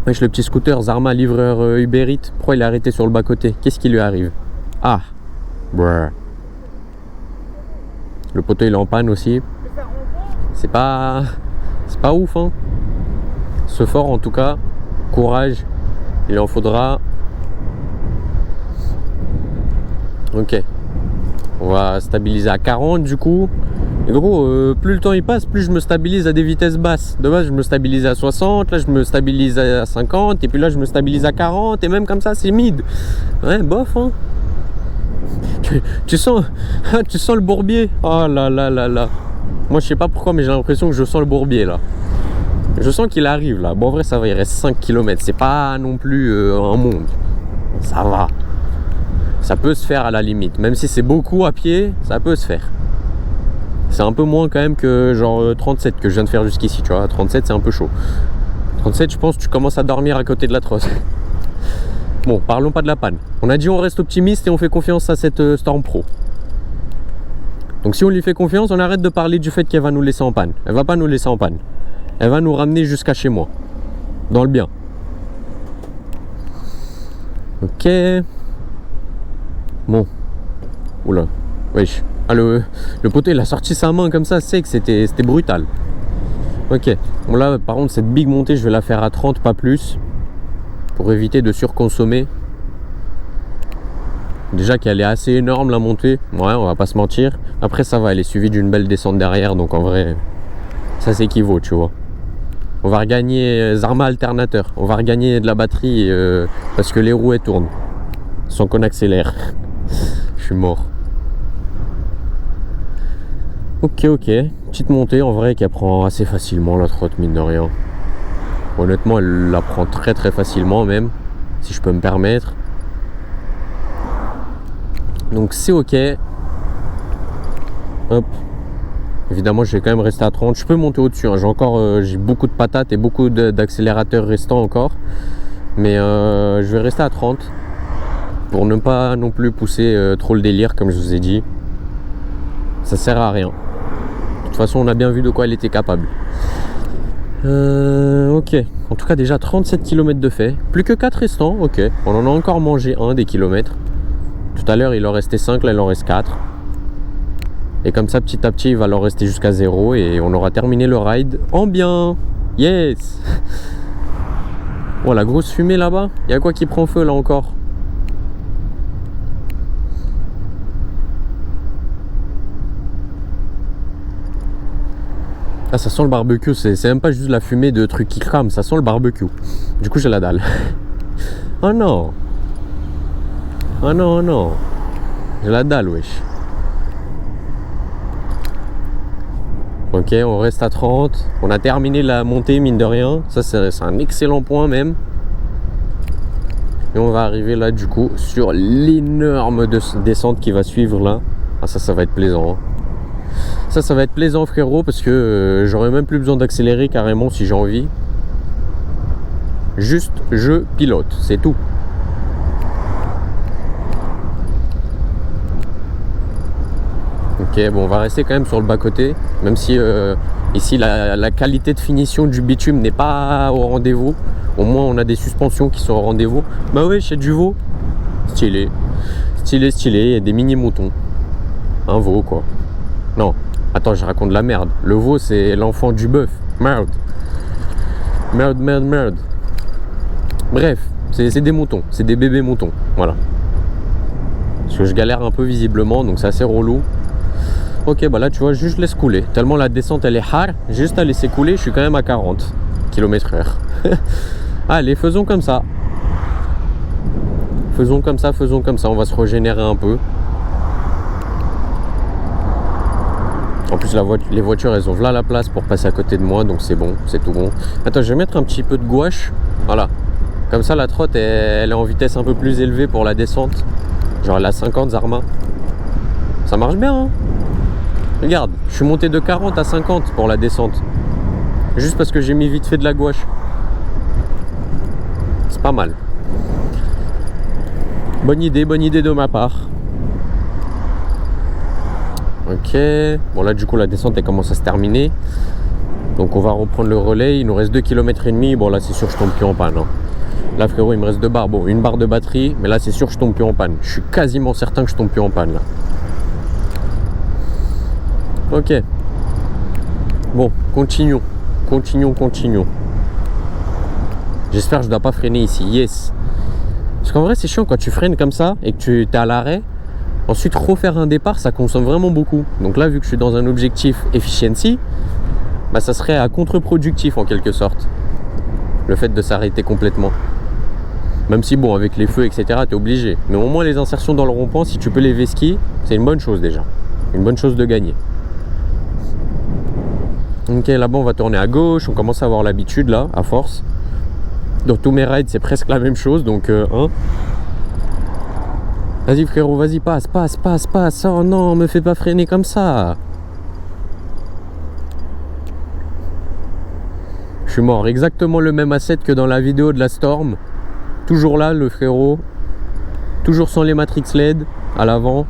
Wesh, le petit scooter, Zarma, livreur Uber Eats, pourquoi il est arrêté sur le bas-côté? Qu'est-ce qui lui arrive? Ah. Brr. Le poteau il est en panne aussi. C'est pas ouf, hein. Ce fort en tout cas, courage, il en faudra. Ok, on va stabiliser à 40 du coup. Et gros, plus le temps il passe, plus je me stabilise à des vitesses basses. De base je me stabilise à 60, là je me stabilise à 50, et puis là je me stabilise à 40, et même comme ça c'est mid. Ouais, bof, hein. Tu sens le bourbier. Oh là là là là. Moi je sais pas pourquoi, mais j'ai l'impression que je sens le bourbier là. Je sens qu'il arrive là. Bon, en vrai, ça va, il reste 5 km. C'est pas non plus un monde. Ça va. Ça peut se faire à la limite. Même si c'est beaucoup à pied, ça peut se faire. C'est un peu moins quand même que genre 37 que je viens de faire jusqu'ici. Tu vois, 37, c'est un peu chaud. 37, je pense que tu commences à dormir à côté de la trosse. Bon, parlons pas de la panne. On a dit on reste optimiste et on fait confiance à cette Storm Pro. Donc si on lui fait confiance, on arrête de parler du fait qu'elle va nous laisser en panne. Elle va pas nous laisser en panne. Elle va nous ramener jusqu'à chez moi. Dans le bien. Ok. Bon. Oula. Wesh. Ah, le poteau il a sorti sa main comme ça, c'est que c'était brutal. Ok. Bon là par contre cette big montée je vais la faire à 30, pas plus. Pour éviter de surconsommer. Déjà qu'elle est assez énorme la montée. Ouais, on va pas se mentir. Après ça va, elle est suivie d'une belle descente derrière. Donc en vrai, ça s'équivaut, tu vois. On va regagner Zarma alternateur. On va regagner de la batterie parce que les roues elles tournent. Sans qu'on accélère. Je suis mort. Ok. Petite montée en vrai qu'elle prend assez facilement la trotte, mine de rien. Honnêtement, elle la prend très très facilement même. Si je peux me permettre. Donc c'est ok. Hop. Évidemment, je vais quand même rester à 30. Je peux monter au-dessus. Hein. J'ai beaucoup de patates et beaucoup d'accélérateurs restants encore. Mais je vais rester à 30 pour ne pas non plus pousser trop le délire, comme je vous ai dit. Ça sert à rien. De toute façon, on a bien vu de quoi elle était capable. Ok. En tout cas, déjà 37 km de fait. Plus que 4 restants. Ok. On en a encore mangé un des kilomètres. Tout à l'heure, il en restait 5. Là, il en reste 4. Et comme ça, petit à petit, il va leur rester jusqu'à 0 et on aura terminé le ride en bien. Yes. Oh, la grosse fumée là-bas. Il y a quoi qui prend feu là encore? Ah, ça sent le barbecue. C'est même pas juste la fumée de trucs qui crament. Ça sent le barbecue. Du coup, j'ai la dalle. Oh non. Oh non, oh non. J'ai la dalle, wesh. Ok, on reste à 30. On a terminé la montée, mine de rien. Ça, c'est un excellent point même. Et on va arriver là, du coup, sur l'énorme descente qui va suivre là. Ah, ça va être plaisant. Hein. Ça va être plaisant, frérot, parce que j'aurai même plus besoin d'accélérer carrément si j'ai envie. Juste, je pilote, c'est tout. Ok, bon, on va rester quand même sur le bas-côté, même si ici la qualité de finition du bitume n'est pas au rendez-vous. Au moins, on a des suspensions qui sont au rendez-vous. Bah ouais, chez du veau. Stylé. Stylé. Il y a des mini-moutons. Un veau, quoi. Non, attends, je raconte de la merde. Le veau, c'est l'enfant du bœuf. Merde. Bref, c'est des moutons. C'est des bébés moutons. Voilà. Parce que je galère un peu visiblement, donc c'est assez relou. Ok, bah là tu vois, juste laisse couler. Tellement la descente elle est hard, juste à laisser couler, je suis quand même à 40 km/h. Allez, faisons comme ça. Faisons comme ça, on va se régénérer un peu. En plus les voitures elles ont là la place pour passer à côté de moi, donc c'est bon, c'est tout bon. Attends, je vais mettre un petit peu de gouache. Voilà. Comme ça la trotte elle est en vitesse un peu plus élevée pour la descente. Genre la 50 Zarma. Ça marche bien, hein. Regarde, je suis monté de 40 à 50 pour la descente. Juste parce que j'ai mis vite fait de la gouache. C'est pas mal. Bonne idée de ma part. Ok. Bon là du coup la descente elle commence à se terminer. Donc on va reprendre le relais. Il nous reste 2 km et demi. Bon là c'est sûr que je tombe plus en panne, hein. Là frérot il me reste 2 barres. Bon une barre de batterie. Mais là c'est sûr que je tombe plus en panne. Je suis quasiment certain que je tombe plus en panne là. Ok. Bon, continuons. J'espère que je ne dois pas freiner ici. Yes. Parce qu'en vrai, c'est chiant quand tu freines comme ça et que tu es à l'arrêt. Ensuite, refaire un départ, ça consomme vraiment beaucoup. Donc là, vu que je suis dans un objectif efficiency, bah, ça serait à contre-productif en quelque sorte. Le fait de s'arrêter complètement. Même si, bon, avec les feux, etc., tu es obligé. Mais au moins, les insertions dans le rond-point, si tu peux les vesquiller, c'est une bonne chose déjà. Une bonne chose de gagner. Ok, là-bas on va tourner à gauche, on commence à avoir l'habitude là, à force. Dans tous mes rides c'est presque la même chose, donc hein. Vas-y frérot, vas-y, passe. Oh non, me fais pas freiner comme ça. Je suis mort, exactement le même asset que dans la vidéo de la Storm. Toujours là le frérot. Toujours sans les matrix LED à l'avant.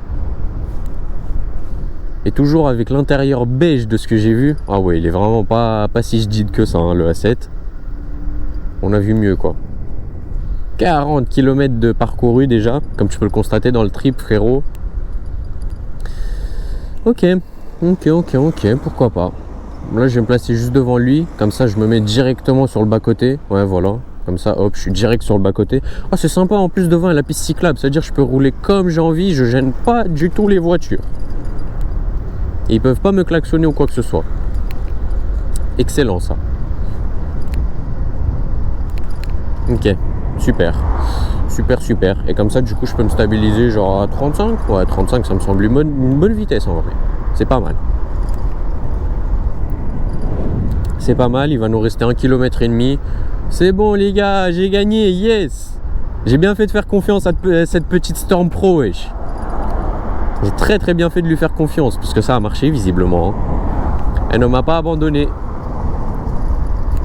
Et toujours avec l'intérieur beige de ce que j'ai vu. Ah ouais, il est vraiment pas si rigide que ça, hein, le A7. On a vu mieux, quoi. 40 km de parcouru déjà, comme tu peux le constater dans le trip, frérot. Ok, pourquoi pas. Là, je vais me placer juste devant lui. Comme ça, je me mets directement sur le bas-côté. Ouais, voilà. Comme ça, hop, je suis direct sur le bas-côté. Ah, c'est sympa, en plus, devant la piste cyclable. C'est-à-dire que je peux rouler comme j'ai envie. Je gêne pas du tout les voitures. Et ils peuvent pas me klaxonner ou quoi que ce soit. Excellent ça. Ok, super. Et comme ça du coup je peux me stabiliser genre à 35. Ouais, 35 ça me semble une bonne vitesse en vrai. C'est pas mal. Il va nous rester 1,5 km. C'est bon les gars, j'ai gagné, yes. J'ai bien fait de faire confiance à cette petite Storm Pro, wesh. J'ai très bien fait de lui faire confiance, puisque ça a marché visiblement. Elle ne m'a pas abandonné.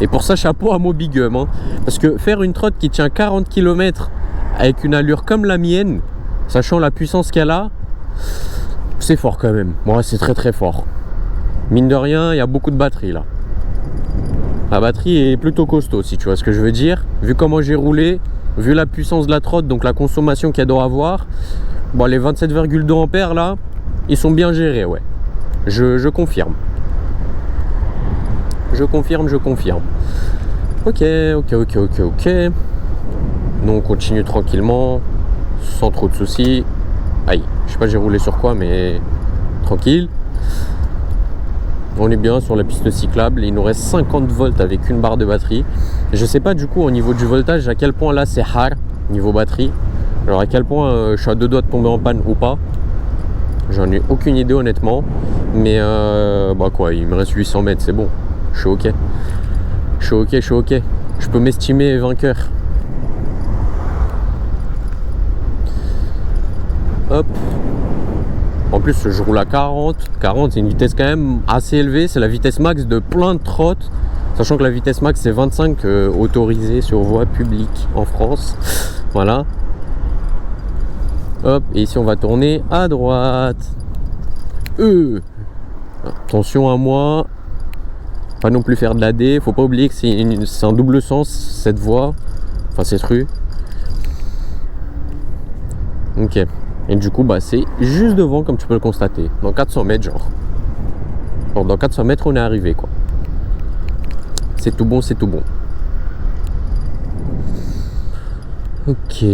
Et pour ça, chapeau à Mobigum. Hein. Parce que faire une trotte qui tient 40 km avec une allure comme la mienne, sachant la puissance qu'elle a, c'est fort quand même. Ouais, c'est très fort. Mine de rien, il y a beaucoup de batterie là. La batterie est plutôt costaud, si tu vois ce que je veux dire. Vu comment j'ai roulé, vu la puissance de la trotte, donc la consommation qu'elle doit avoir. Bon, les 27,2 ampères là, ils sont bien gérés, ouais. Je confirme. Je confirme. Ok. Donc on continue tranquillement, sans trop de soucis. Aïe, je sais pas j'ai roulé sur quoi, mais tranquille. On est bien sur la piste cyclable. Il nous reste 50 volts avec une barre de batterie. Je sais pas du coup au niveau du voltage à quel point là c'est hard niveau batterie. Alors à quel point je suis à 2 doigts de tomber en panne ou pas. J'en ai aucune idée honnêtement. Mais bah quoi, il me reste 800 mètres, c'est bon. Je suis ok. Je peux m'estimer vainqueur. Hop. En plus je roule à 40. 40 c'est une vitesse quand même assez élevée. C'est la vitesse max de plein de trottes. Sachant que la vitesse max c'est 25 autorisée sur voie publique en France. Voilà. Hop, et ici on va tourner à droite. Attention à moi. Pas non plus faire de la D. Faut pas oublier que c'est un double sens cette voie. Enfin cette rue. Ok. Et du coup bah c'est juste devant comme tu peux le constater. Dans 400 mètres genre. Bon, dans 400 mètres on est arrivé quoi. C'est tout bon. Ok.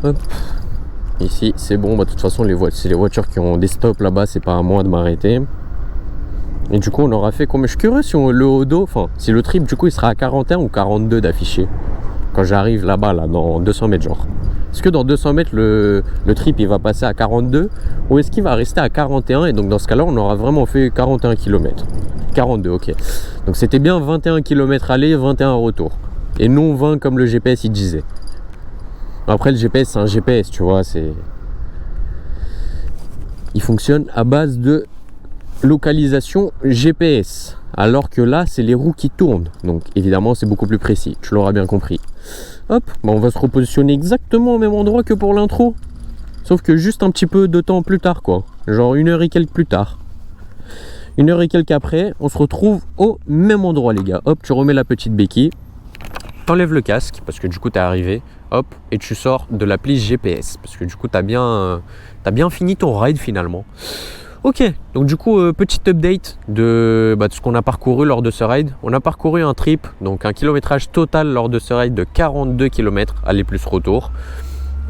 Hop. Ici c'est bon, bah de toute façon c'est les voitures qui ont des stops là-bas, c'est pas à moi de m'arrêter. Et du coup on aura fait combien? Je suis curieux si le Odo, enfin si le trip du coup il sera à 41 ou 42 d'affiché. Quand j'arrive là-bas là dans 200 mètres genre. Est-ce que dans 200 mètres le trip il va passer à 42 ou est-ce qu'il va rester à 41 et donc dans ce cas là on aura vraiment fait 41 km. 42 ok. Donc c'était bien 21 km aller, 21 retour. Et non 20 comme le GPS il disait. Après le GPS c'est un GPS, tu vois, il fonctionne à base de localisation GPS. Alors que là c'est les roues qui tournent. Donc évidemment c'est beaucoup plus précis, tu l'auras bien compris. Hop, on va se repositionner exactement au même endroit que pour l'intro. Sauf que juste un petit peu de temps plus tard quoi. Genre 1 heure et quelques plus tard. 1 heure et quelques après, on se retrouve au même endroit les gars. Hop, tu remets la petite béquille. T'enlèves le casque parce que du coup t'es arrivé, hop, et tu sors de l'appli GPS parce que du coup t'as bien fini ton ride finalement. Ok, donc du coup petite update de ce qu'on a parcouru lors de ce ride. On a parcouru un trip, donc un kilométrage total lors de ce ride de 42 km aller plus retour.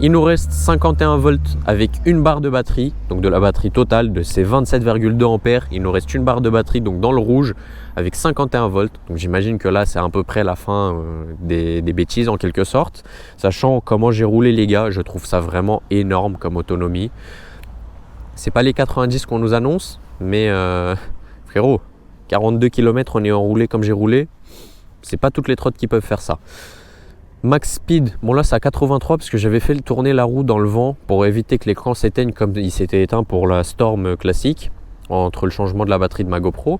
Il nous reste 51 volts avec une barre de batterie, donc de la batterie totale de ces 27,2 ampères. Il nous reste une barre de batterie donc dans le rouge avec 51 volts. Donc j'imagine que là c'est à peu près la fin des bêtises en quelque sorte. Sachant comment j'ai roulé les gars, je trouve ça vraiment énorme comme autonomie. C'est pas les 90 qu'on nous annonce, mais frérot, 42 km on est enroulé comme j'ai roulé. C'est pas toutes les trottes qui peuvent faire ça. Max speed, bon là c'est à 83 parce que j'avais fait tourner la roue dans le vent pour éviter que l'écran s'éteigne comme il s'était éteint pour la Storm classique entre le changement de la batterie de ma GoPro.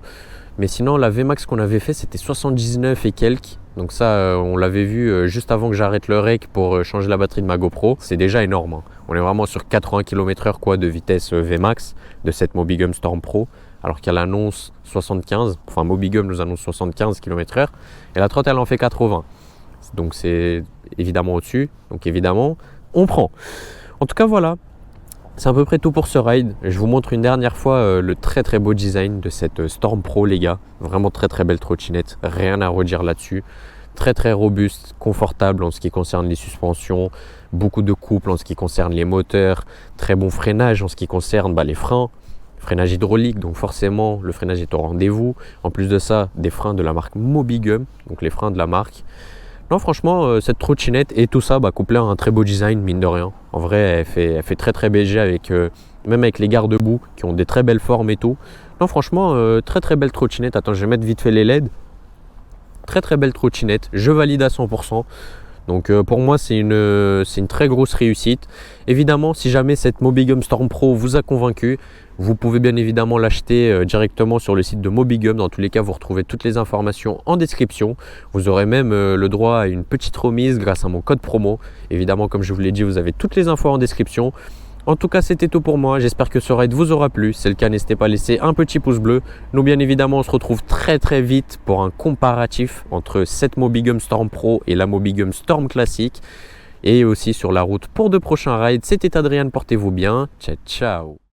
Mais sinon la VMAX qu'on avait fait c'était 79 et quelques. Donc ça on l'avait vu juste avant que j'arrête le rec pour changer la batterie de ma GoPro. C'est déjà énorme, hein. On est vraiment sur 80 km/h quoi de vitesse VMAX de cette Mobigum Storm Pro. Alors qu'elle annonce 75, enfin Mobigum nous annonce 75 km/h et la trotte elle en fait 80. Donc c'est évidemment au-dessus, donc évidemment on prend. En tout cas voilà, c'est à peu près tout pour ce ride. Je vous montre une dernière fois le très très beau design de cette Storm Pro les gars. Vraiment très très belle trottinette, rien à redire là-dessus. Très très robuste, confortable en ce qui concerne les suspensions, beaucoup de couple en ce qui concerne les moteurs, très bon freinage en ce qui concerne les freins. Freinage hydraulique, donc forcément le freinage est au rendez-vous. En plus de ça, des freins de la marque Mobigum, donc les freins de la marque. Non franchement cette trottinette et tout ça couplé à un très beau design mine de rien. En vrai elle fait très très BG avec même avec les garde-boue qui ont des très belles formes et tout. Non franchement très très belle trottinette. Attends je vais mettre vite fait les LED. Très très belle trottinette, je valide à 100%. Donc pour moi c'est une très grosse réussite. Évidemment si jamais cette Mobigum Storm Pro vous a convaincu, vous pouvez bien évidemment l'acheter directement sur le site de Mobigum. Dans tous les cas vous retrouvez toutes les informations en description. Vous aurez même le droit à une petite remise grâce à mon code promo. Évidemment comme je vous l'ai dit vous avez toutes les infos en description. En tout cas c'était tout pour moi, j'espère que ce ride vous aura plu. Si c'est le cas n'hésitez pas à laisser un petit pouce bleu. Nous bien évidemment on se retrouve très très vite pour un comparatif entre cette Mobigum Storm Pro et la Mobigum Storm classique. Et aussi sur la route pour de prochains rides. C'était Adrien, portez-vous bien, ciao ciao.